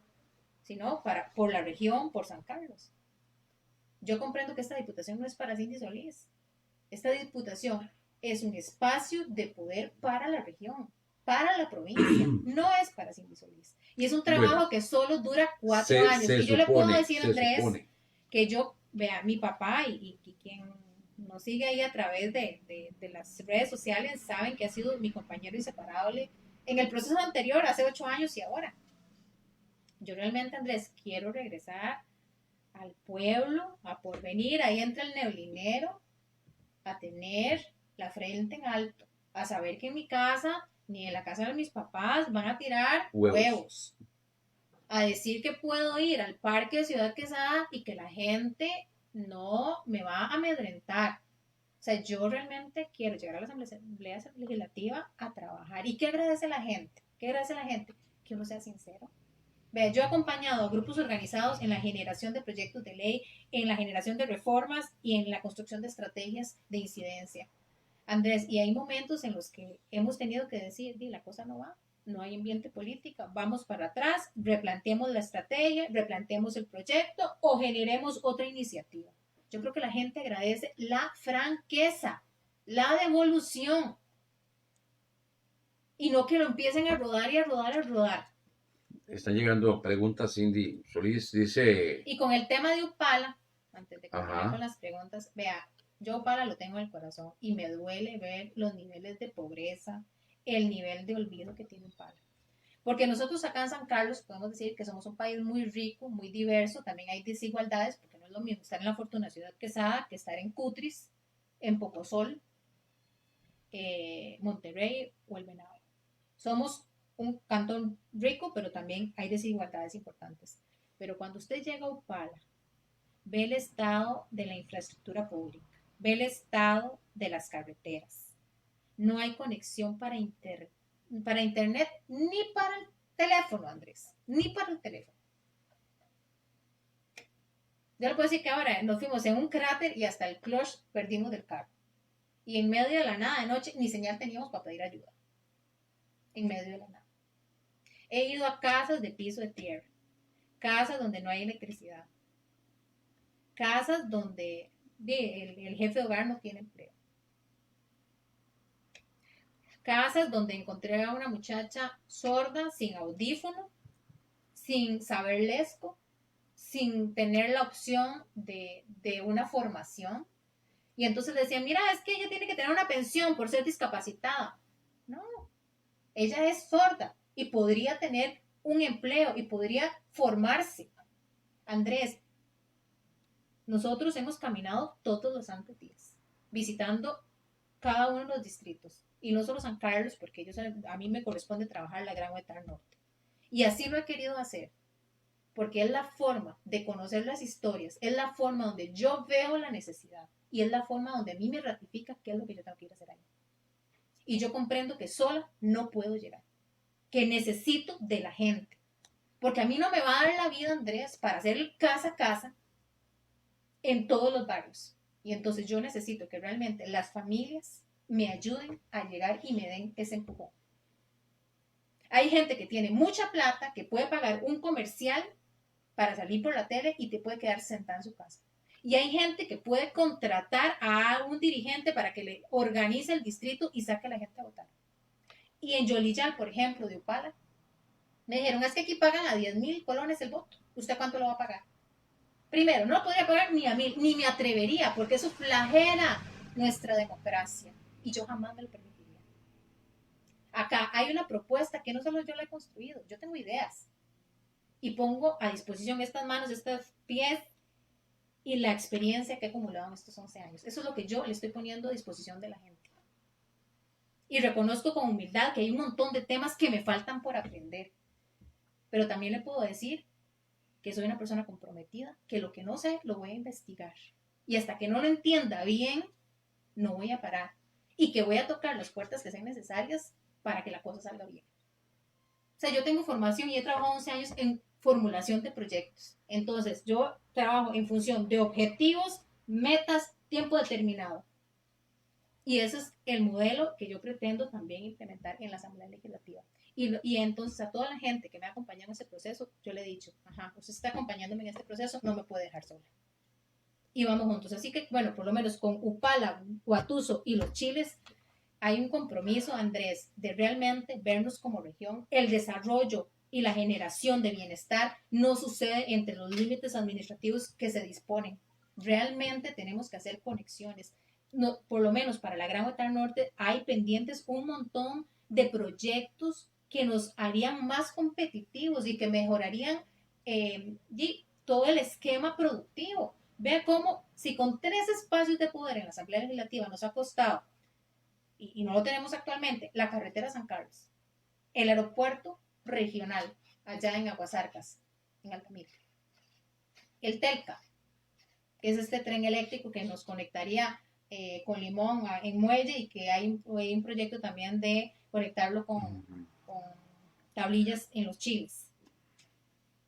sino por la región, por San Carlos. Yo comprendo que esta diputación no es para Cindy Solís. Esta diputación es un espacio de poder para la región, para la provincia. No es para Cindy Solís. Y es un trabajo que solo dura 4 años. Y yo le puedo decir, Andrés, que yo, vea, mi papá y quien nos sigue ahí a través de las redes sociales saben que ha sido mi compañero inseparable en el proceso anterior, hace 8 años y ahora. Yo realmente, Andrés, quiero regresar al pueblo, a porvenir, ahí entra el neblinero, a tener la frente en alto, a saber que en mi casa, ni en la casa de mis papás, van a tirar huevos. A decir que puedo ir al parque de Ciudad Quesada y que la gente no me va a amedrentar. O sea, yo realmente quiero llegar a la Asamblea Legislativa a trabajar. ¿Y qué agradece la gente? ¿Qué agradece la gente? Que uno sea sincero. Vea, yo he acompañado a grupos organizados en la generación de proyectos de ley, en la generación de reformas y en la construcción de estrategias de incidencia. Andrés, y hay momentos en los que hemos tenido que decir, la cosa no va, no hay ambiente político, vamos para atrás, replanteemos la estrategia, replanteemos el proyecto o generemos otra iniciativa. Yo creo que la gente agradece la franqueza, la devolución, y no que lo empiecen a rodar y a rodar y a rodar. Están llegando preguntas, Cindy Solís dice... Y con el tema de Upala, antes de continuar con las preguntas, vea, yo Upala lo tengo en el corazón y me duele ver los niveles de pobreza, el nivel de olvido que tiene Upala. Porque nosotros acá en San Carlos podemos decir que somos un país muy rico, muy diverso, también hay desigualdades, porque no es lo mismo estar en la Fortuna Ciudad Quesada que estar en Cutris, en Pocosol, Monterrey o El Venado. Somos un cantón rico, pero también hay desigualdades importantes. Pero cuando usted llega a Upala, ve el estado de la infraestructura pública, ve el estado de las carreteras. No hay conexión para internet ni para el teléfono, Andrés, ni para el teléfono. Yo le puedo decir que ahora nos fuimos en un cráter y hasta el clutch perdimos del carro. Y en medio de la nada de noche ni señal teníamos para pedir ayuda. En medio de la nada. He ido a casas de piso de tierra, casas donde no hay electricidad, casas donde el jefe de hogar no tiene empleo, casas donde encontré a una muchacha sorda, sin audífono, sin saber lesco, sin tener la opción de una formación. Y entonces le decían, mira, es que ella tiene que tener una pensión por ser discapacitada. No, ella es sorda y podría tener un empleo y podría formarse. Andrés, nosotros hemos caminado todos los santos días, visitando cada uno de los distritos, y no solo San Carlos, porque a mí me corresponde trabajar la Gran Huetar Norte. Y así lo he querido hacer, porque es la forma de conocer las historias, es la forma donde yo veo la necesidad, y es la forma donde a mí me ratifica qué es lo que yo tengo que ir a hacer ahí. Y yo comprendo que sola no puedo llegar, que necesito de la gente. Porque a mí no me va a dar la vida, Andrés, para hacer casa a casa en todos los barrios. Y entonces yo necesito que realmente las familias me ayuden a llegar y me den ese empujón. Hay gente que tiene mucha plata, que puede pagar un comercial para salir por la tele y te puede quedar sentada en su casa. Y hay gente que puede contratar a un dirigente para que le organice el distrito y saque a la gente a votar. Y en Yolillal, por ejemplo, de Upala, me dijeron, es que aquí pagan a 10,000 colones el voto. ¿Usted cuánto lo va a pagar? Primero, no podría pagar ni a 1,000, ni me atrevería, porque eso flagela nuestra democracia. Y yo jamás me lo permitiría. Acá hay una propuesta que no solo yo la he construido, yo tengo ideas. Y pongo a disposición estas manos, estos pies y la experiencia que he acumulado en estos 11 años. Eso es lo que yo le estoy poniendo a disposición de la gente. Y reconozco con humildad que hay un montón de temas que me faltan por aprender. Pero también le puedo decir que soy una persona comprometida, que lo que no sé lo voy a investigar. Y hasta que no lo entienda bien, no voy a parar. Y que voy a tocar las puertas que sean necesarias para que la cosa salga bien. O sea, yo tengo formación y he trabajado 11 años en formulación de proyectos. Entonces, yo trabajo en función de objetivos, metas, tiempo determinado. Y ese es el modelo que yo pretendo también implementar en la Asamblea Legislativa. Y entonces a toda la gente que me ha acompañado en este proceso, yo le he dicho, ajá, usted está acompañándome en este proceso, no me puede dejar sola. Y vamos juntos. Así que, bueno, por lo menos con Upala, Guatuso y los Chiles, hay un compromiso, Andrés, de realmente vernos como región. El desarrollo y la generación de bienestar no sucede entre los límites administrativos que se disponen. Realmente tenemos que hacer conexiones. No, por lo menos para la Gran Guatemala Norte hay pendientes un montón de proyectos que nos harían más competitivos y que mejorarían todo el esquema productivo. Vea cómo, si con 3 espacios de poder en la Asamblea Legislativa nos ha costado, y no lo tenemos actualmente, la carretera San Carlos, el aeropuerto regional allá en Aguasarcas, en Altamira, el Telca, que es este tren eléctrico que nos conectaría con Limón en Muelle y que hay un proyecto también de conectarlo con tablillas en los Chiles.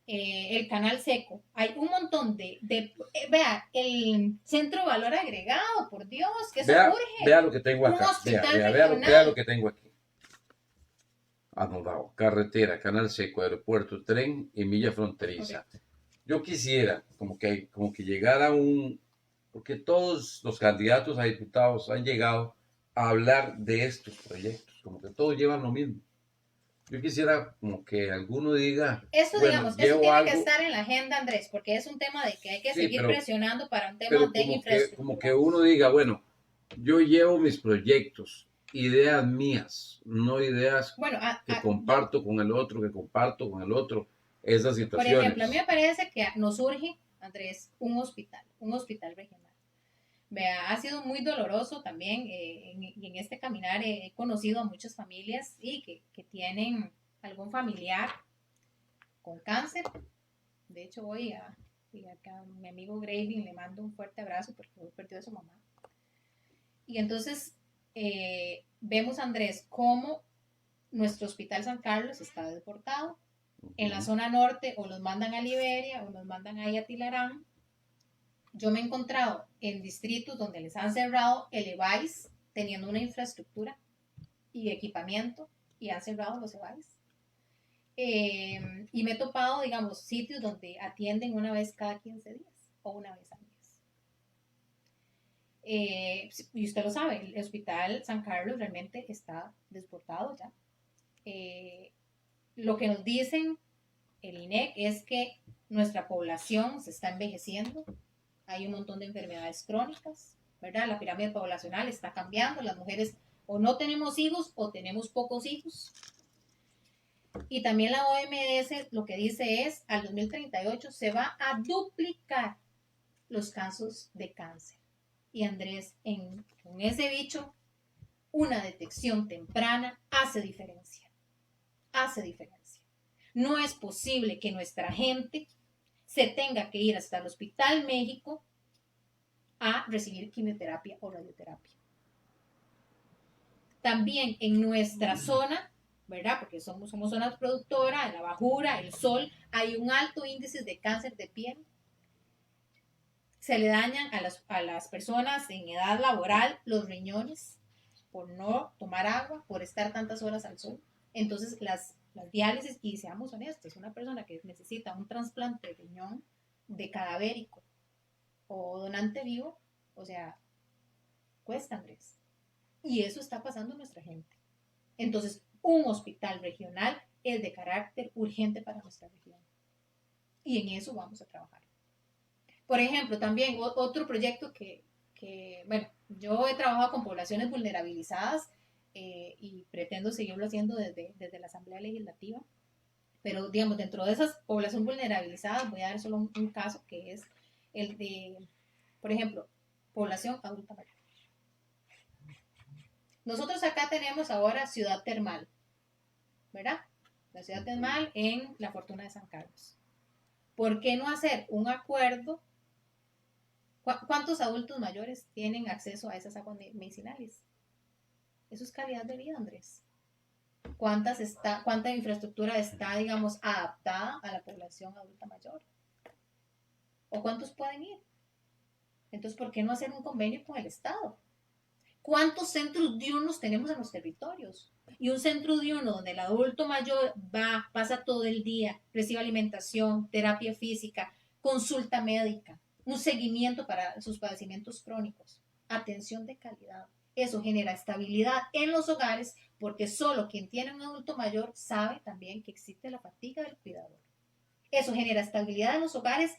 El canal seco, hay un montón vea, el centro de valor agregado, por Dios, que eso urge. Vea lo que tengo acá, un hospital vea lo que tengo aquí. Anodado, carretera, canal seco, aeropuerto, tren y milla fronteriza. Okay. Yo quisiera como que llegara porque todos los candidatos a diputados han llegado a hablar de estos proyectos, como que todos llevan lo mismo. Yo quisiera como que alguno diga... Eso, bueno, digamos, eso tiene que estar en la agenda, Andrés, porque es un tema de que hay que seguir presionando para un tema de infraestructura. Como que uno diga, bueno, yo llevo mis proyectos, ideas mías, no ideas que comparto con el otro, esas situaciones. Por ejemplo, a mí me parece que nos urge, Andrés, un hospital regional. Vea, ha sido muy doloroso también y en este caminar he conocido a muchas familias que tienen algún familiar con cáncer. De hecho, voy a mi amigo Graving le mando un fuerte abrazo porque hoy perdió a su mamá. Y entonces vemos, Andrés, cómo nuestro Hospital San Carlos está desbordado. En la zona norte o los mandan a Liberia o los mandan ahí a Tilarán. Yo me he encontrado en distritos donde les han cerrado el EVAIS teniendo una infraestructura y equipamiento y han cerrado los EVAIS. Y me he topado, digamos, sitios donde atienden una vez cada 15 días o una vez al mes. Y usted lo sabe, el Hospital San Carlos realmente está desbordado ya. Lo que nos dicen el INEC es que nuestra población se está envejeciendo. Hay un montón de enfermedades crónicas, ¿verdad? La pirámide poblacional está cambiando, las mujeres o no tenemos hijos o tenemos pocos hijos. Y también la OMS lo que dice es, al 2038 se va a duplicar los casos de cáncer. Y Andrés, con ese bicho, una detección temprana hace diferencia. Hace diferencia. No es posible que nuestra gente se tenga que ir hasta el Hospital México a recibir quimioterapia o radioterapia. También en nuestra zona, ¿verdad? Porque somos zonas productoras, la bajura, el sol, hay un alto índice de cáncer de piel. Se le dañan a las personas en edad laboral los riñones por no tomar agua, por estar tantas horas al sol. Entonces las diálisis, y seamos honestos, una persona que necesita un trasplante de riñón de cadavérico o donante vivo, o sea, cuesta, Andrés. Y eso está pasando en nuestra gente. Entonces, un hospital regional es de carácter urgente para nuestra región. Y en eso vamos a trabajar. Por ejemplo, también otro proyecto que bueno, yo he trabajado con poblaciones vulnerabilizadas y pretendo seguirlo haciendo desde la Asamblea Legislativa. Pero, digamos, dentro de esas poblaciones vulnerabilizadas, voy a dar solo un caso que es el de, por ejemplo, población adulta mayor. Nosotros acá tenemos ahora Ciudad Termal, ¿verdad? La Ciudad Termal en la Fortuna de San Carlos. ¿Por qué no hacer un acuerdo? ¿Cuántos adultos mayores tienen acceso a esas aguas medicinales? Eso es calidad de vida, Andrés. cuánta infraestructura está, digamos, adaptada a la población adulta mayor. ¿O cuántos pueden ir? Entonces, ¿por qué no hacer un convenio con el Estado? ¿Cuántos centros diurnos tenemos en los territorios? Y un centro diurno donde el adulto mayor pasa todo el día, recibe alimentación, terapia física, consulta médica, un seguimiento para sus padecimientos crónicos, atención de calidad. Eso genera estabilidad en los hogares porque solo quien tiene un adulto mayor sabe también que existe la fatiga del cuidador. Eso genera estabilidad en los hogares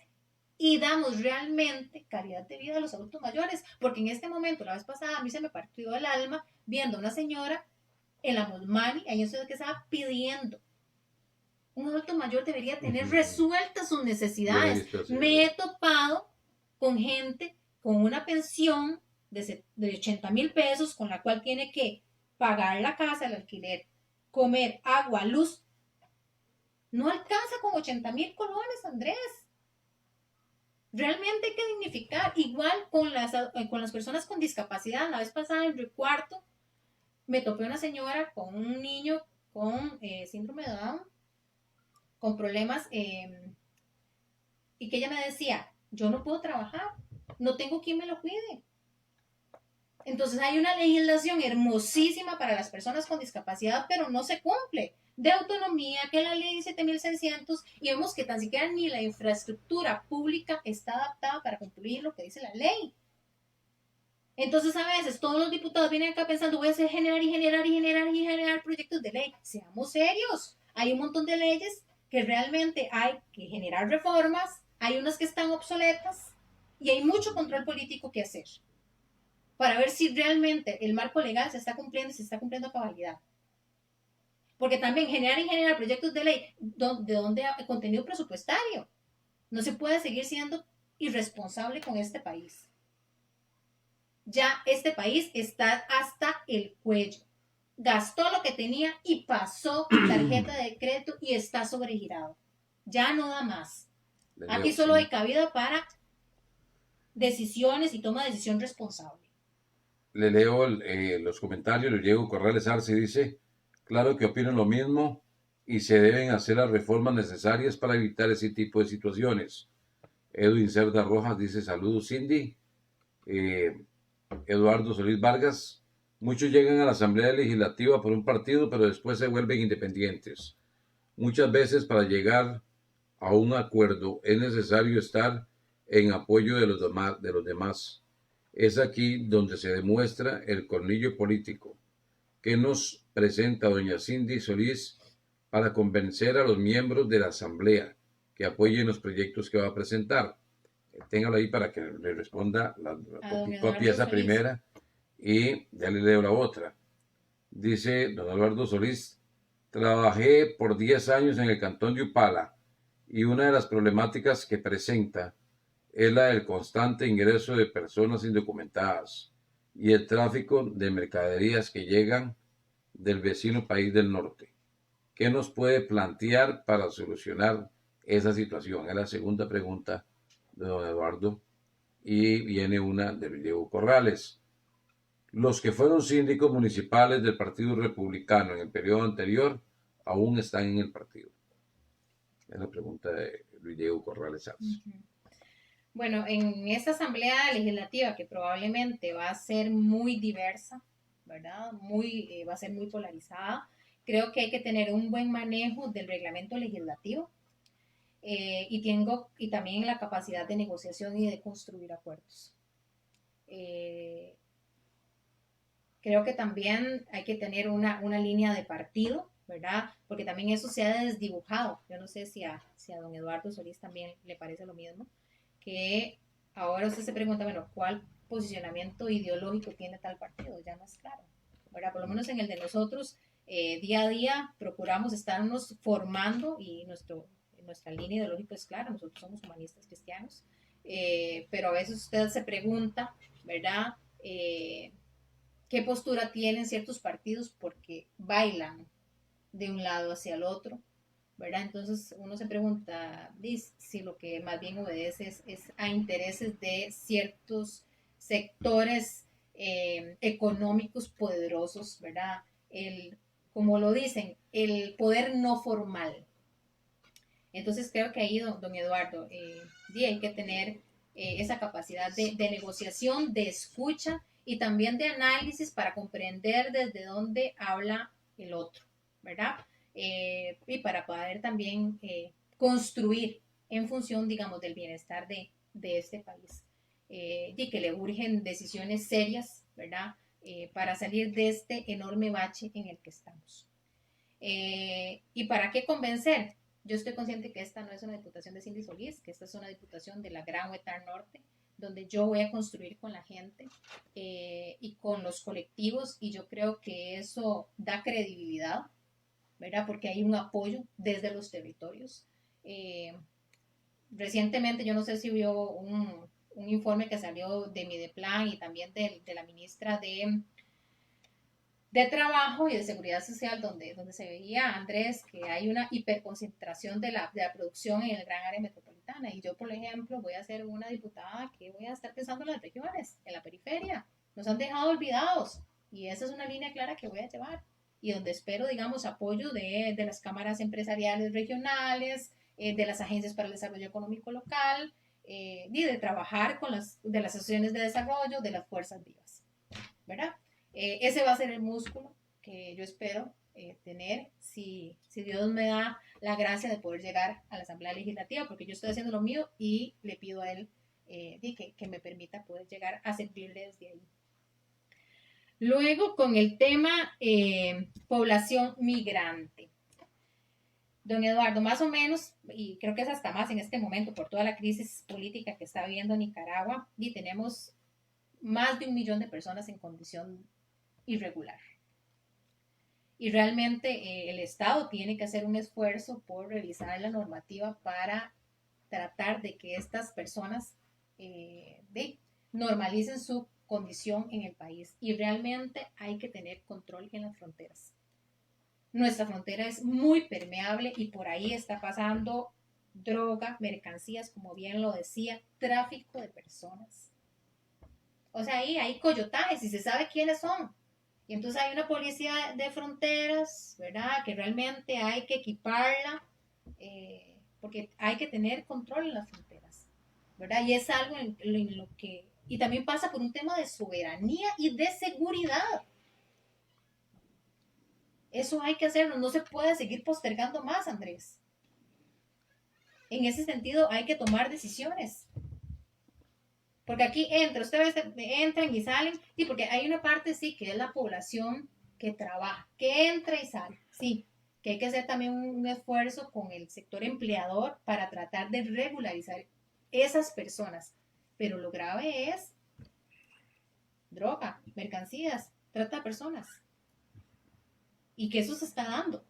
y damos realmente calidad de vida a los adultos mayores, porque en este momento, la vez pasada, a mí se me partió el alma viendo a una señora en la Mosmani, ahí yo sé que estaba pidiendo. Un adulto mayor debería tener resueltas sus necesidades. Me he topado con gente con una pensión de 80,000 pesos, con la cual tiene que pagar la casa, el alquiler, comer, agua, luz. No alcanza con 80,000 colones, Andrés. Realmente hay que dignificar, igual con las personas con discapacidad. La vez pasada en el cuarto me topé una señora con un niño con síndrome de Down, con problemas, y que ella me decía, yo no puedo trabajar, no tengo quien me lo cuide. Entonces hay una legislación hermosísima para las personas con discapacidad, pero no se cumple. De autonomía, que la ley 7.600, y vemos que tan siquiera ni la infraestructura pública está adaptada para cumplir lo que dice la ley. Entonces a veces todos los diputados vienen acá pensando, voy a hacer generar proyectos de ley. Seamos serios. Hay un montón de leyes que realmente hay que generar reformas, hay unas que están obsoletas y hay mucho control político que hacer para ver si realmente el marco legal se está cumpliendo y se está cumpliendo a cabalidad. Porque también generar proyectos de ley de donde hay contenido presupuestario. No se puede seguir siendo irresponsable con este país. Ya este país está hasta el cuello. Gastó lo que tenía y pasó tarjeta de crédito y está sobregirado. Ya no da más. Aquí solo hay cabida para decisiones y toma de decisión responsable. Le leo los comentarios. Le Diego Corrales Arce dice, claro que opino lo mismo y se deben hacer las reformas necesarias para evitar ese tipo de situaciones. Edwin Cerda Rojas dice, saludos Cindy. Eduardo Solís Vargas, muchos llegan a la Asamblea Legislativa por un partido, pero después se vuelven independientes. Muchas veces para llegar a un acuerdo es necesario estar en apoyo de los demás. Es aquí donde se demuestra el colmillo político que nos presenta doña Cindy Solís para convencer a los miembros de la Asamblea que apoyen los proyectos que va a presentar. Téngalo ahí para que le responda la copia esa primera y ya le leo la otra. Dice don Eduardo Solís, trabajé por 10 años en el cantón de Upala y una de las problemáticas que presenta es la del constante ingreso de personas indocumentadas y el tráfico de mercaderías que llegan del vecino país del norte. ¿Qué nos puede plantear para solucionar esa situación? Es la segunda pregunta de don Eduardo. Y viene una de Diego Corrales. Los que fueron síndicos municipales del Partido Republicano en el periodo anterior aún están en el partido. Es la pregunta de Luis Diego Corrales Sanz. Bueno, en esta asamblea legislativa que probablemente va a ser muy diversa, ¿verdad? Va a ser muy polarizada. Creo que hay que tener un buen manejo del reglamento legislativo y también la capacidad de negociación y de construir acuerdos. Creo que también hay que tener una línea de partido, ¿verdad? Porque también eso se ha desdibujado. Yo no sé si a don Eduardo Solís también le parece lo mismo, que ahora usted se pregunta, bueno, ¿cuál posicionamiento ideológico tiene tal partido? Ya no es claro, ¿verdad? Por lo menos en el de nosotros, día a día procuramos estarnos formando y nuestra línea ideológica es clara, nosotros somos humanistas cristianos, pero a veces usted se pregunta, ¿verdad? ¿Qué postura tienen ciertos partidos porque bailan de un lado hacia el otro? ¿Verdad? Entonces uno se pregunta si lo que más bien obedece es a intereses de ciertos sectores económicos poderosos, ¿verdad? como lo dicen, el poder no formal. Entonces creo que ahí, don Eduardo, hay que tener esa capacidad de negociación, de escucha y también de análisis para comprender desde dónde habla el otro, ¿verdad? Y para poder también construir en función, digamos, del bienestar de este país. Y que le urgen decisiones serias, ¿verdad? Para salir de este enorme bache en el que estamos. ¿Y para qué convencer? Yo estoy consciente que esta no es una diputación de Cindy Solís, que esta es una diputación de la Gran Huetar Norte, donde yo voy a construir con la gente y con los colectivos, y yo creo que eso da credibilidad, ¿verdad? Porque hay un apoyo desde los territorios. Recientemente, yo no sé si vio un informe que salió de Mideplan y también de la ministra de Trabajo y de Seguridad Social, donde se veía, Andrés, que hay una hiperconcentración de la producción en el gran área metropolitana. Y yo, por ejemplo, voy a ser una diputada que voy a estar pensando en las regiones, en la periferia. Nos han dejado olvidados y esa es una línea clara que voy a llevar y donde espero, digamos, apoyo de las cámaras empresariales regionales, de las agencias para el desarrollo económico local, y de trabajar con de las asociaciones de desarrollo, de las fuerzas vivas, ¿verdad? Ese va a ser el músculo que yo espero tener si Dios me da la gracia de poder llegar a la Asamblea Legislativa, porque yo estoy haciendo lo mío y le pido a él que me permita poder llegar a servirle desde ahí. Luego, con el tema población migrante. Don Eduardo, más o menos, y creo que es hasta más en este momento por toda la crisis política que está viviendo Nicaragua, y tenemos más de 1 millón de personas en condición irregular. Y realmente el Estado tiene que hacer un esfuerzo por revisar la normativa para tratar de que estas personas normalicen su condición en el país. Y realmente hay que tener control en las fronteras. Nuestra frontera es muy permeable y por ahí está pasando droga, mercancías, como bien lo decía, tráfico de personas. O sea, ahí hay coyotajes y se sabe quiénes son. Y entonces hay una policía de fronteras, ¿verdad? Que realmente hay que equiparla, porque hay que tener control en las fronteras, ¿verdad? Y es algo en lo que... Y también pasa por un tema de soberanía y de seguridad. Eso hay que hacerlo, no se puede seguir postergando más, Andrés. En ese sentido hay que tomar decisiones. Porque aquí ustedes entran y salen, sí, porque hay una parte, sí, que es la población que trabaja, que entra y sale, sí, que hay que hacer también un esfuerzo con el sector empleador para tratar de regularizar esas personas. Pero lo grave es droga, mercancías, trata de personas. Y que eso se está dando.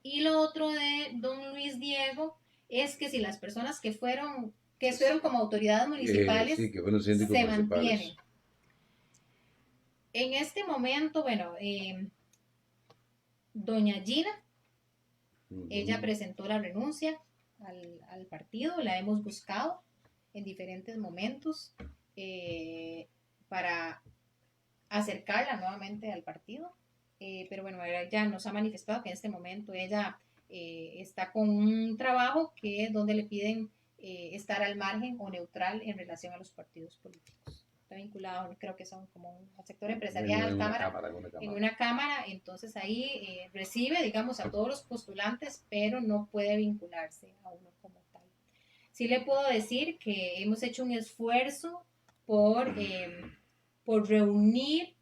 Y lo otro de don Luis Diego es que si las personas que estuvieron como autoridades municipales sí, que fueron síndicos se municipales. mantienen. En este momento, bueno, doña Gina, ella presentó la renuncia al partido, la hemos buscado en diferentes momentos para acercarla nuevamente al partido, pero bueno, ella nos ha manifestado que en este momento ella está con un trabajo que es donde le piden estar al margen o neutral en relación a los partidos políticos. Está vinculado, creo que son como un sector empresarial, en una cámara, entonces ahí recibe, digamos, a todos los postulantes, pero no puede vincularse a uno como tal. Sí le puedo decir que hemos hecho un esfuerzo por reunir,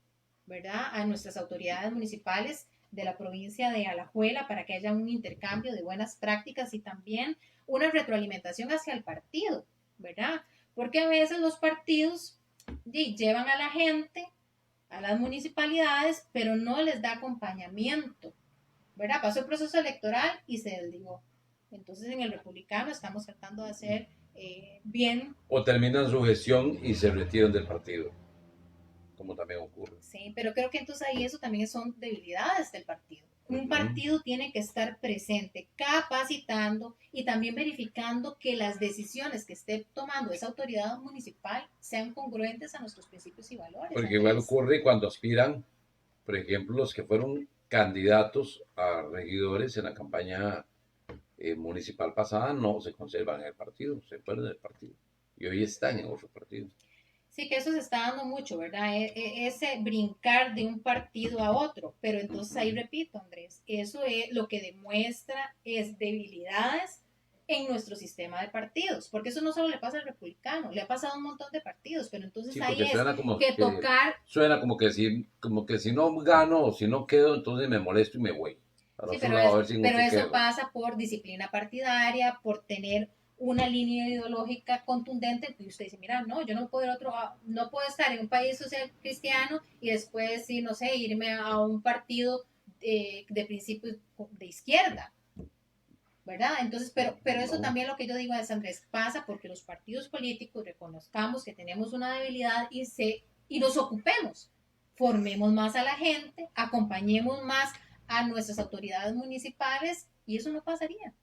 ¿verdad?, a nuestras autoridades municipales de la provincia de Alajuela para que haya un intercambio de buenas prácticas y también una retroalimentación hacia el partido, ¿verdad? Porque a veces los partidos llevan a la gente a las municipalidades, pero no les da acompañamiento, ¿verdad? Pasó el proceso electoral y se desligó. Entonces en el republicano estamos tratando de hacer bien. O terminan su gestión y se retiran del partido, como también ocurre. Sí, pero creo que entonces ahí eso también son debilidades del partido. Un partido tiene que estar presente, capacitando y también verificando que las decisiones que esté tomando esa autoridad municipal sean congruentes a nuestros principios y valores. Porque igual ocurre cuando aspiran por ejemplo, los que fueron candidatos a regidores en la campaña municipal pasada no se conservan en el partido, se fueron del partido y hoy están en otro partido. Sí, que eso se está dando mucho, ¿verdad? Ese brincar de un partido a otro. Pero entonces ahí repito, Andrés, eso es lo que demuestra es debilidades en nuestro sistema de partidos, porque eso no solo le pasa al republicano, le ha pasado a un montón de partidos, pero entonces Sí, ahí porque es que tocar. suena como que si no gano o si no quedo, entonces me molesto y me voy al Sí, otro lado a ver si en pero otro eso quedo. pasa por disciplina partidaria, por tener una línea ideológica contundente. Y usted dice, mira, no, yo no puedo no puedo estar en un país social cristiano y después, sí, no sé, irme a un partido de principios de izquierda, ¿verdad? Entonces, pero eso No, también lo que yo digo es, Andrés, pasa porque los partidos políticos reconozcamos que tenemos una debilidad y nos ocupemos, formemos más a la gente, acompañemos más a nuestras autoridades municipales y eso no pasaría.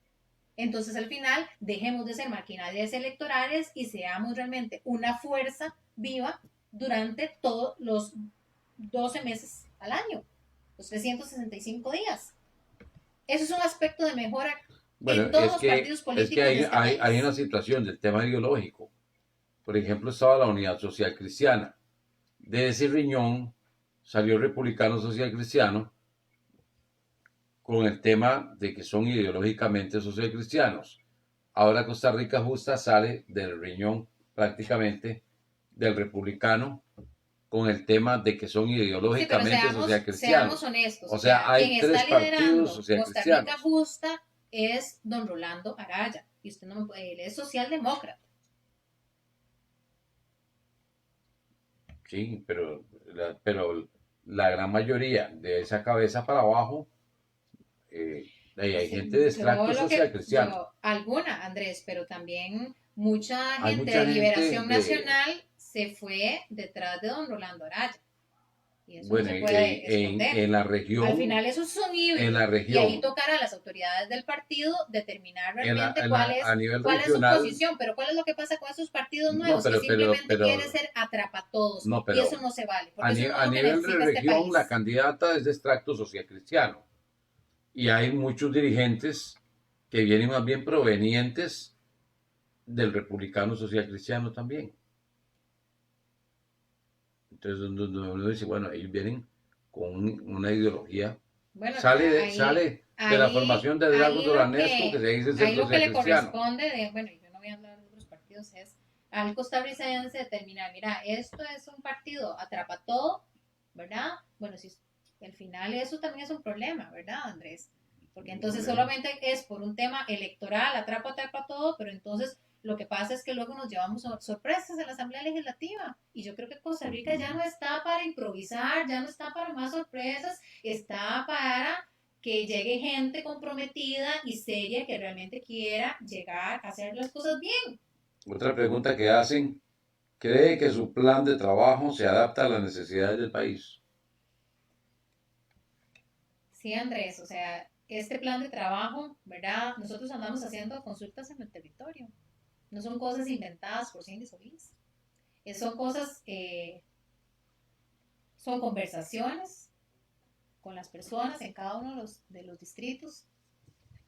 Entonces, al final, dejemos de ser maquinarias electorales y seamos realmente una fuerza viva durante todos los 12 meses al año, los 365 días. Eso es un aspecto de mejora bueno, en todos los partidos es que políticos de este hay país. una situación del tema ideológico. Por ejemplo, estaba la Unidad Social Cristiana. De ese riñón salió el Republicano Social Cristiano con el tema de que son ideológicamente social cristianos. Ahora Costa Rica Justa sale del riñón prácticamente del republicano con el tema de que son Sí, pero ideológicamente social seamos cristianos. honestos. O O sea, sea, quien hay tres está partidos liderando social Costa Rica cristianos. Justa es don Rolando Araya. Y usted no me puede, él es socialdemócrata. Sí, pero la gran mayoría de esa cabeza para abajo, hay Sí, gente de extracto social cristiano. alguna, Andrés, pero también mucha Hay gente mucha de gente Liberación de, Nacional se fue detrás de don Rolando Araya. Y eso no bueno, se puede esconder. Al final eso es un en híbrido la y ahí región, tocará a las autoridades del partido determinar realmente a nivel cuál es su regional, posición, pero cuál es lo que pasa con esos partidos no, nuevos que simplemente quieren ser todos no, y eso pero no se vale, porque eso no es a lo que nivel de necesita este región, la país. candidata es de extracto social cristiano. Y hay muchos dirigentes que vienen más bien provenientes del republicano social cristiano también. Entonces, uno dice, bueno, ellos vienen con una ideología. Bueno, Sale de la formación de Drago Dolanesco, que se dice ser ahí lo que social le cristiano. corresponde de, bueno, yo no voy a hablar de otros partidos, es al costarricense determinar, mira, esto es un partido atrapa todo, ¿verdad? Bueno, si al final eso también es un problema, ¿verdad, Andrés? Porque entonces solamente es por un tema electoral, atrapa todo, pero entonces lo que pasa es que luego nos llevamos sorpresas en la Asamblea Legislativa. Y yo creo que Costa Rica ya no está para improvisar, ya no está para más sorpresas, está para que llegue gente comprometida y seria que realmente quiera llegar a hacer las cosas bien. Otra pregunta que hacen, ¿cree que su plan de trabajo se adapta a las necesidades del país? Sí, Andrés, o sea, este plan de trabajo, ¿verdad? Nosotros andamos haciendo consultas en el territorio. No son cosas inventadas por Cindy Solís. Son cosas, son conversaciones con las personas en cada uno de los distritos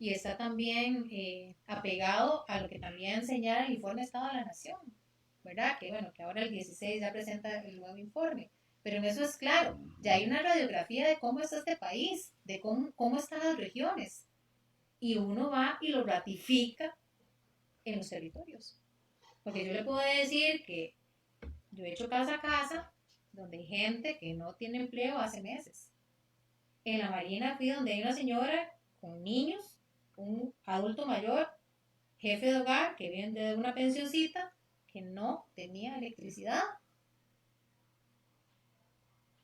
y está también apegado a lo que también señala el informe Estado de la Nación, ¿verdad? Que bueno, que ahora el 16 ya presenta el nuevo informe, pero en eso es claro, ya hay una radiografía de cómo está este país, de cómo están las regiones, y uno va y lo ratifica en los territorios. Porque yo le puedo decir que yo he hecho casa a casa donde hay gente que no tiene empleo hace meses. En la Marina fui donde hay una señora con niños, un adulto mayor, jefe de hogar que viene de una pensioncita que no tenía electricidad,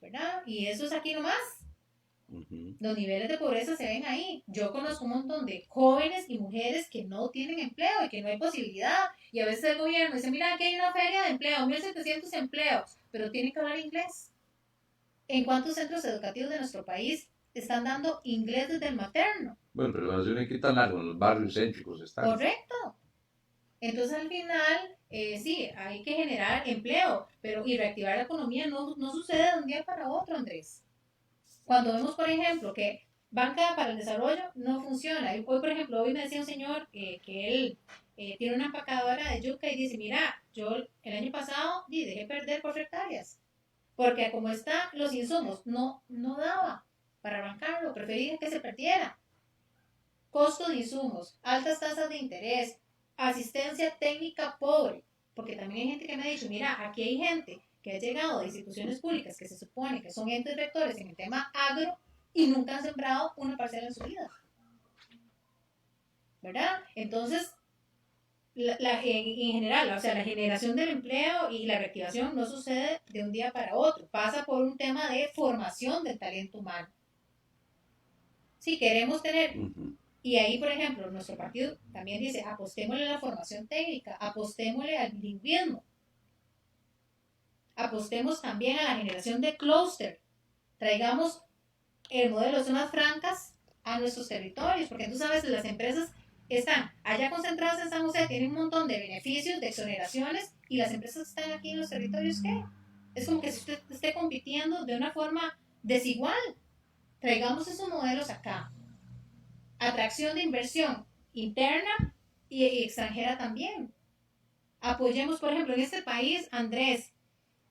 ¿verdad? Y eso es aquí nomás. Los niveles de pobreza se ven ahí. Yo conozco un montón de jóvenes y mujeres que no tienen empleo y que no hay posibilidad. Y a veces el gobierno dice, mira, aquí hay una feria de empleo, 1.700 empleos, pero tienen que hablar inglés. ¿En cuántos centros educativos de nuestro país están dando inglés desde el materno? Bueno, pero no se quitan algo, en los barrios céntricos están. Correcto. Entonces al final, sí, hay que generar empleo, pero y reactivar la economía no sucede de un día para otro, Andrés. Cuando vemos, por ejemplo, que Banca para el Desarrollo no funciona. Hoy, por ejemplo, hoy me decía un señor que él tiene una empacadora de yuca y dice, mira, yo el año pasado dejé perder 4 hectáreas, porque como están los insumos, no daba para arrancarlo, prefería que se perdiera. Costo de insumos, altas tasas de interés, asistencia técnica pobre, porque también hay gente que me ha dicho, mira, aquí hay gente que ha llegado de instituciones públicas que se supone que son entes rectores en el tema agro y nunca han sembrado una parcela en su vida, ¿verdad? Entonces, en general, o sea, la generación del empleo y la reactivación no sucede de un día para otro, pasa por un tema de formación del talento humano. Si queremos tener, y ahí, por ejemplo, nuestro partido también dice, apostémosle a la formación técnica, apostémosle al bilingüismo, apostemos también a la generación de clúster, traigamos el modelo de zonas francas a nuestros territorios, porque tú sabes, las empresas están allá concentradas en San José, tienen un montón de beneficios, de exoneraciones, y las empresas están aquí en los territorios, ¿qué? Es como que si usted esté compitiendo de una forma desigual. Traigamos esos modelos acá. Atracción de inversión interna y extranjera también. Apoyemos, por ejemplo, en este país, Andrés,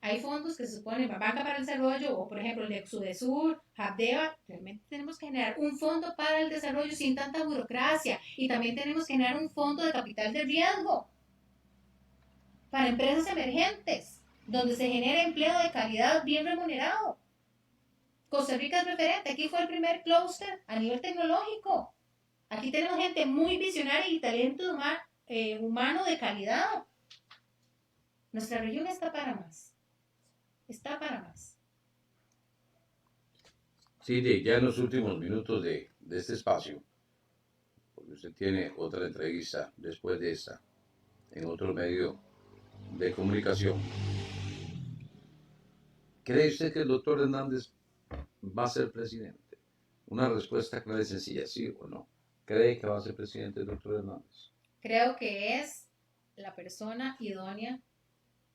hay fondos que se suponen Banca para el Desarrollo o, por ejemplo, el de Sudesur, Habdeba. Realmente tenemos que generar un fondo para el desarrollo sin tanta burocracia y también tenemos que generar un fondo de capital de riesgo para empresas emergentes, donde se genere empleo de calidad bien remunerado. Costa Rica es referente, aquí fue el primer clúster a nivel tecnológico. Aquí tenemos gente muy visionaria y talento humano de calidad. Nuestra región está para más. Está para más. Sí, ya en los últimos minutos de este espacio, porque usted tiene otra entrevista después de esta, en otro medio de comunicación. ¿Cree usted que el doctor Hernández va a ser presidente? Una respuesta clara y sencilla, sí o no. ¿Cree que va a ser presidente el doctor Hernández? Creo que es la persona idónea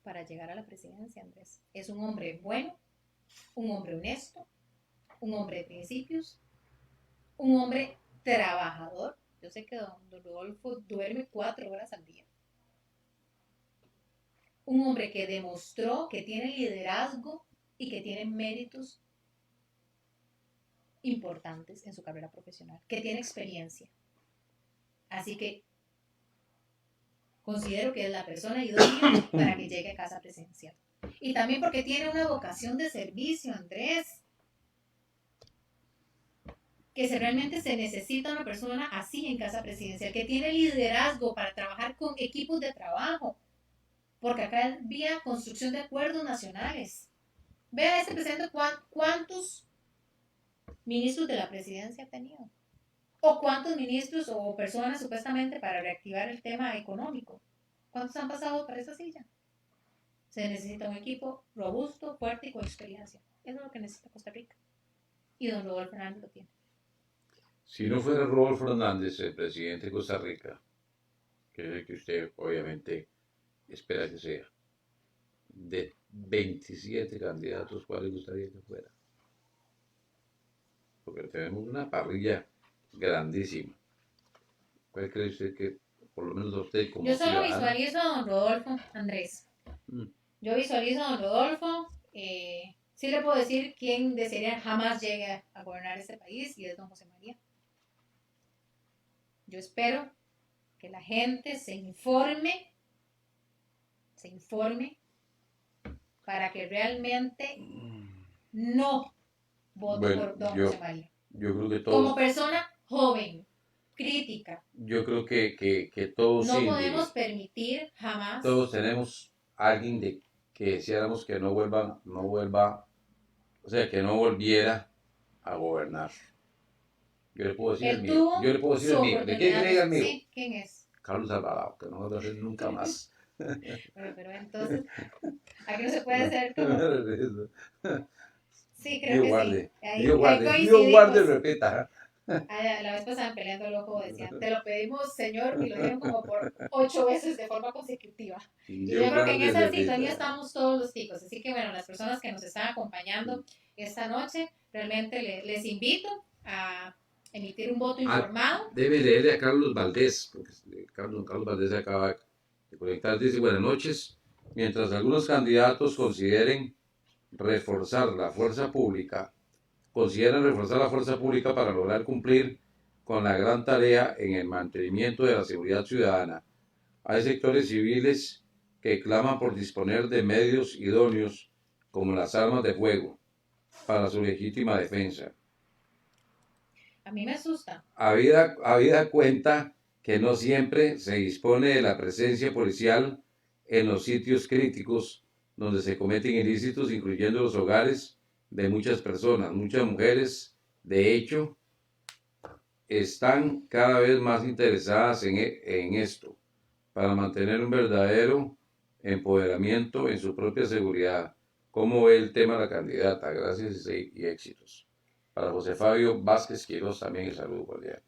para llegar a la presidencia, Andrés. Es un hombre bueno, un hombre honesto, un hombre de principios, un hombre trabajador. Yo sé que don Rodolfo duerme 4 horas al día. Un hombre que demostró que tiene liderazgo y que tiene méritos importantes en su carrera profesional, que tiene experiencia. Así que considero que es la persona idónea para que llegue a casa presidencial. Y también porque tiene una vocación de servicio, Andrés. Que realmente se necesita una persona así en casa presidencial, que tiene liderazgo para trabajar con equipos de trabajo. Porque acá había construcción de acuerdos nacionales. Vea este presidente cuántos ministros de la presidencia ha tenido. O cuántos ministros o personas supuestamente para reactivar el tema económico. ¿Cuántos han pasado por esa silla? Se necesita un equipo robusto, fuerte y con experiencia. Eso es lo que necesita Costa Rica. Y don Rodolfo Hernández lo tiene. Si no fuera Rodolfo Hernández el presidente de Costa Rica, que es el que usted obviamente espera que sea, de 27 candidatos, ¿cuál le gustaría que fuera? Porque tenemos una parrilla grandísima. ¿Cuál cree usted que, por lo menos a usted como Yo solo ciudadana? visualizo a don Rodolfo, Andrés. Yo visualizo a don Rodolfo. Sí le puedo decir quién desearía jamás llegue a gobernar este país y es don José María. Yo espero que la gente se informe para que realmente no vote por don José María. Yo creo que todos, como persona joven, crítica. Yo creo que todos no podemos permitir jamás. Todos tenemos alguien de que deseáramos que no vuelva, o sea, que no volviera a gobernar. Yo le puedo decir el mío. Yo le puedo decir el mío. ¿De quién cree el mío? Sí, ¿quién es? Carlos Alvarado, que no va a hacer nunca más. Pero entonces, aquí no se puede hacer como... Sí, creo Dios que guarde, sí. Dios guarde y repita. La vez pasada peleando el ojo decían, te lo pedimos, señor, y lo dijeron como por 8 veces de forma consecutiva. Y yo creo que en esa sintonía estamos todos los chicos. Así que bueno, las personas que nos están acompañando, esta noche. Realmente les invito a emitir un voto informado. Debe leerle a Carlos Valdés, porque Carlos Valdés acaba de conectar. Dice: buenas noches. Mientras algunos candidatos reforzar la fuerza pública, consideran reforzar la fuerza pública para lograr cumplir con la gran tarea en el mantenimiento de la seguridad ciudadana. Hay sectores civiles que claman por disponer de medios idóneos como las armas de fuego para su legítima defensa. A mí me asusta. Habida cuenta que no siempre se dispone de la presencia policial en los sitios críticos donde se cometen ilícitos, incluyendo los hogares de muchas personas. Muchas mujeres, de hecho, están cada vez más interesadas en esto, para mantener un verdadero empoderamiento en su propia seguridad. ¿Cómo ve el tema la candidata? Gracias y éxitos. Para José Fabio Vázquez Quiroz también el saludo cordial.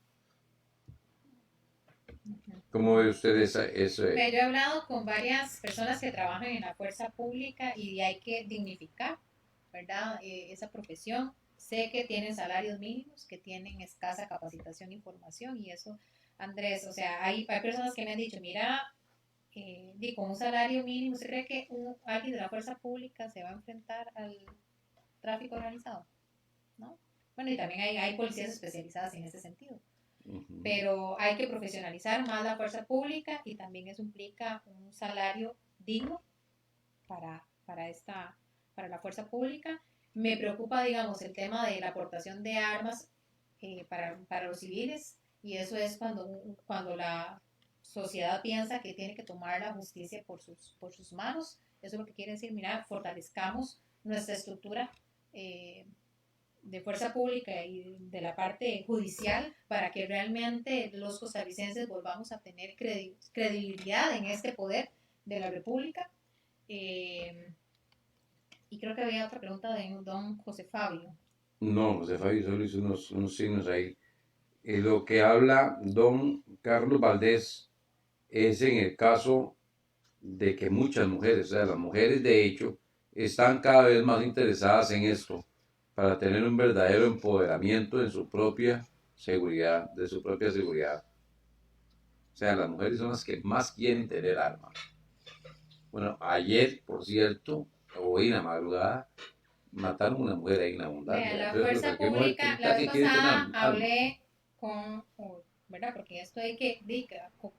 ¿Cómo ve usted eso? Yo he hablado con varias personas que trabajan en la fuerza pública y hay que dignificar, ¿verdad? Esa profesión. Sé que tienen salarios mínimos, que tienen escasa capacitación e información y eso, Andrés, o sea, hay personas que me han dicho, mira, con un salario mínimo, ¿usted cree que alguien de la fuerza pública se va a enfrentar al tráfico organizado? ¿No? Bueno, y también hay policías especializadas en ese sentido. Pero hay que profesionalizar más la fuerza pública y también eso implica un salario digno para la fuerza pública. Me preocupa, digamos, el tema de la aportación de armas para los civiles y eso es cuando la sociedad piensa que tiene que tomar la justicia por sus manos. Eso es lo que quiere decir, mira, fortalezcamos nuestra estructura de fuerza pública y de la parte judicial para que realmente los costarricenses volvamos a tener credibilidad en este poder de la República. Y creo que había otra pregunta de don José Fabio. No, José Fabio solo hizo unos signos ahí. Lo que habla don Carlos Valdés es en el caso de que muchas mujeres, o sea, las mujeres de hecho, están cada vez más interesadas en esto para tener un verdadero empoderamiento en su propia seguridad, de su propia seguridad. O sea, las mujeres son las que más quieren tener armas. Bueno, ayer, por cierto, hoy en la madrugada, mataron a una mujer ahí en la abundancia. La fuerza pública, la vez pasada hablé con, ¿verdad? Porque esto hay que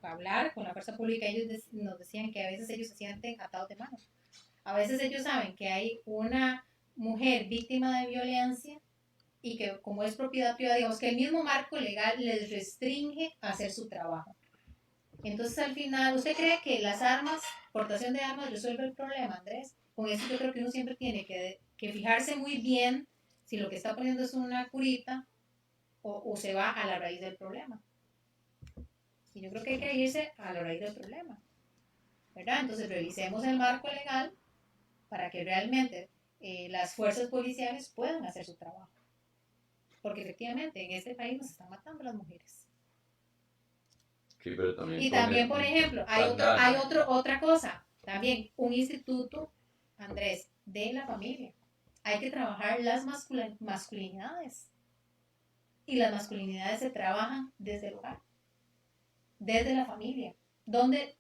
hablar con la fuerza pública. Ellos nos decían que a veces ellos se sienten atados de manos. A veces ellos saben que hay una mujer víctima de violencia y que como es propiedad privada, digamos que el mismo marco legal les restringe a hacer su trabajo. Entonces al final, ¿usted cree que las armas, portación de armas resuelve el problema, Andrés? Con eso yo creo que uno siempre tiene que fijarse muy bien si lo que está poniendo es una curita o se va a la raíz del problema. Y yo creo que hay que irse a la raíz del problema, ¿verdad? Entonces revisemos el marco legal para que realmente las fuerzas policiales puedan hacer su trabajo. Porque efectivamente en este país nos están matando las mujeres. Sí, pero también y también, por ejemplo, hay otra cosa, también un instituto, Andrés, de la familia. Hay que trabajar las masculinidades. Y las masculinidades se trabajan desde el hogar, desde la familia. ¿Dónde?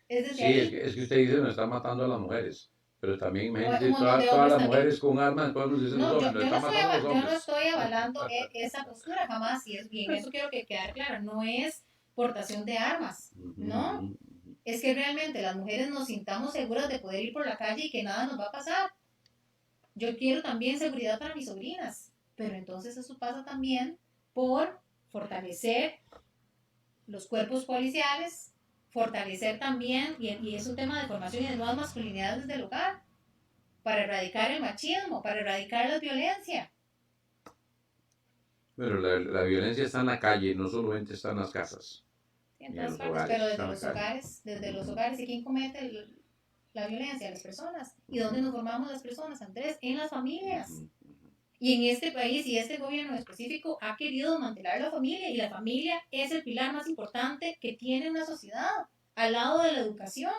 Es que usted dice nos están matando a las mujeres. Pero también imagínense todas las mujeres con armas, todos nos dicen no, yo no estoy avalando esa postura jamás, y en eso quiero que quede claro, no es portación de armas, ¿no? Es que realmente las mujeres nos sintamos seguras de poder ir por la calle y que nada nos va a pasar. Yo quiero también seguridad para mis sobrinas, pero entonces eso pasa también por fortalecer los cuerpos policiales, fortalecer también, y es un tema de formación y de nuevas masculinidades desde el hogar, para erradicar el machismo, para erradicar la violencia. Pero la violencia está en la calle, no solamente está en las casas. Sí, en todas partes, pero desde los hogares, ¿y quién comete la violencia? Las personas. ¿Y dónde nos formamos las personas, Andrés? En las familias. Y en este país y este gobierno específico ha querido desmantelar la familia, y la familia es el pilar más importante que tiene una sociedad, al lado de la educación.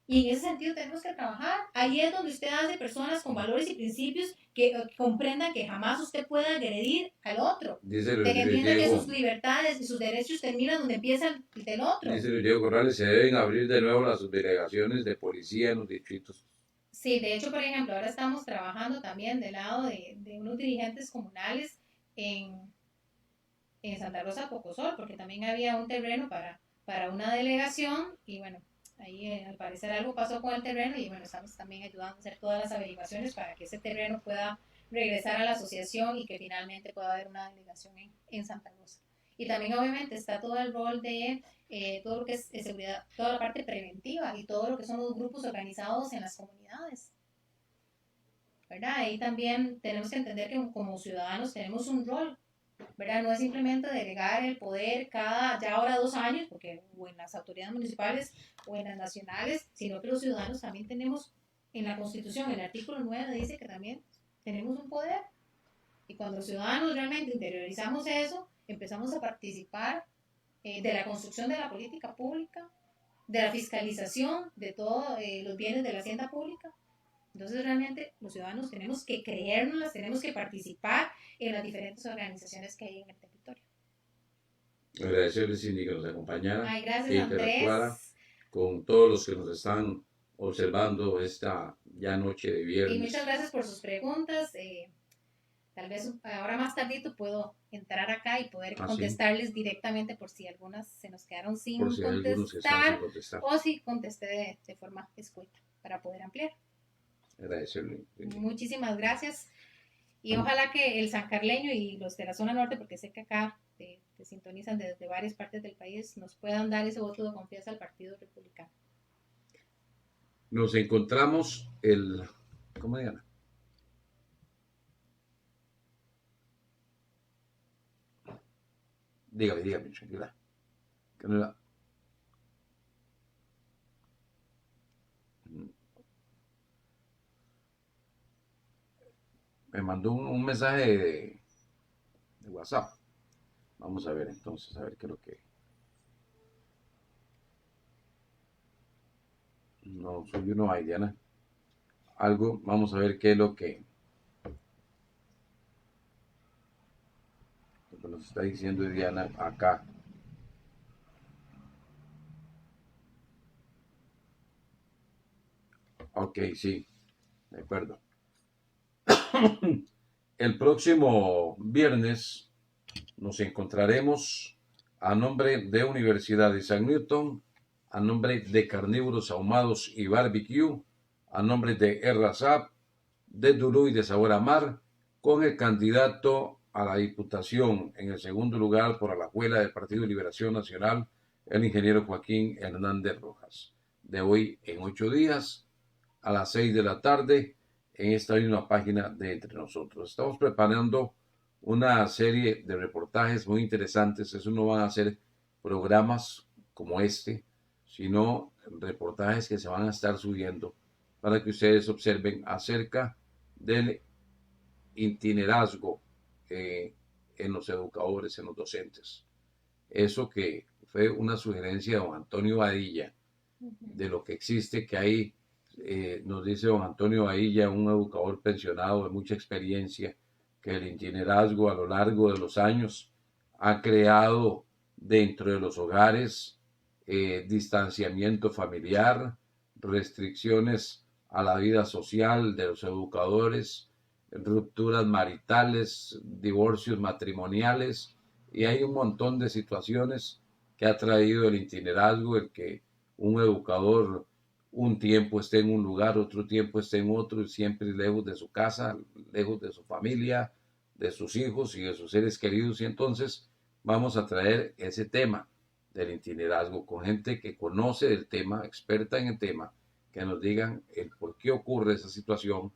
Y en ese sentido tenemos que trabajar. Ahí es donde usted hace personas con valores y principios que comprendan que jamás usted puede agredir al otro. Dice De que entienda que Diego, sus libertades y sus derechos terminan donde empieza el del otro. dice Diego Corrales, se deben abrir de nuevo las subdelegaciones de policía en los distritos. Sí, de hecho, por ejemplo, ahora estamos trabajando también del lado de unos dirigentes comunales en Santa Rosa Pocosol, porque también había un terreno para una delegación y bueno, ahí al parecer algo pasó con el terreno y bueno, estamos también ayudando a hacer todas las averiguaciones para que ese terreno pueda regresar a la asociación y que finalmente pueda haber una delegación en Santa Rosa. Y también obviamente está todo el rol de todo lo que es seguridad, toda la parte preventiva y todo lo que son los grupos organizados en las comunidades. ¿Verdad? Ahí también tenemos que entender que como ciudadanos tenemos un rol, ¿verdad? No es simplemente delegar el poder cada, ya ahora 2 años, porque o en las autoridades municipales o en las nacionales, sino que los ciudadanos también tenemos, en la Constitución, el artículo 9 dice que también tenemos un poder. Y cuando los ciudadanos realmente interiorizamos eso, empezamos a participar de la construcción de la política pública, de la fiscalización de todos los bienes de la hacienda pública. Entonces realmente los ciudadanos tenemos que creérnoslas, tenemos que participar en las diferentes organizaciones que hay en el territorio. Agradecerle, Cindy, que nos acompañara, Ay, gracias, que interactuara Andrés. con todos los que nos están observando esta ya noche de Y viernes. muchas gracias por sus preguntas. Tal vez ahora más tardito puedo entrar acá y poder contestarles directamente por si algunas se nos quedaron sin por si hay algunos que están sin contestar o si contesté de forma escueta para poder ampliar. Agradecerle. Muchísimas gracias. Y ojalá que el sancarleño y los de la zona norte, porque sé que acá te sintonizan desde varias partes del país, nos puedan dar ese voto de confianza al Partido Republicano. Nos encontramos ¿cómo digan? Dígame, tranquila. Que no la... Me mandó un mensaje de WhatsApp. Vamos a ver entonces, a ver qué es lo que... No, suyo no hay, Diana. Algo, vamos a ver qué es lo que nos está diciendo Diana acá. Ok, sí, de acuerdo. El próximo viernes nos encontraremos a nombre de Universidad de San Newton, a nombre de Carnívoros Ahumados y Barbecue, a nombre de Errazap, de Dulú y de Sabor a Mar, con el candidato a la Diputación en el segundo lugar por Alajuela del Partido de Liberación Nacional, el ingeniero Joaquín Hernández Rojas. De hoy en 8 días, a las 6 de la tarde, en esta misma página de Entre Nosotros. Estamos preparando una serie de reportajes muy interesantes. Eso no van a ser programas como este, sino reportajes que se van a estar subiendo para que ustedes observen acerca del itinerazgo en los educadores, en los docentes. Eso que fue una sugerencia de don Antonio Badilla, de lo que existe, que hay, nos dice don Antonio Badilla, un educador pensionado de mucha experiencia, que el itinerazgo a lo largo de los años ha creado dentro de los hogares distanciamiento familiar, restricciones a la vida social de los educadores, rupturas maritales, divorcios matrimoniales, y hay un montón de situaciones que ha traído el itinerazgo, el que un educador un tiempo esté en un lugar, otro tiempo esté en otro, y siempre lejos de su casa, lejos de su familia, de sus hijos y de sus seres queridos. Y entonces vamos a traer ese tema del itinerazgo con gente que conoce el tema, experta en el tema, que nos digan el por qué ocurre esa situación,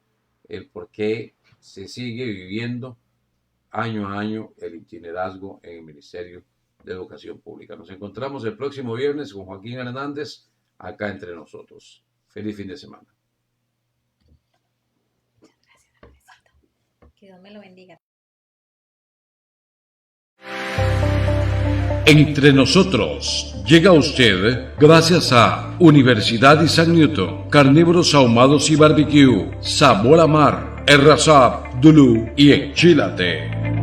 el por qué se sigue viviendo año a año el itinerazgo en el Ministerio de Educación Pública. Nos encontramos el próximo viernes con Joaquín Hernández acá entre nosotros. Feliz fin de semana. Que Dios me lo bendiga. Entre nosotros llega a usted gracias a Universidad Isaac Newton, carnívoros ahumados y barbecue, sabor a mar, Errasab, Dulú y Enchilate.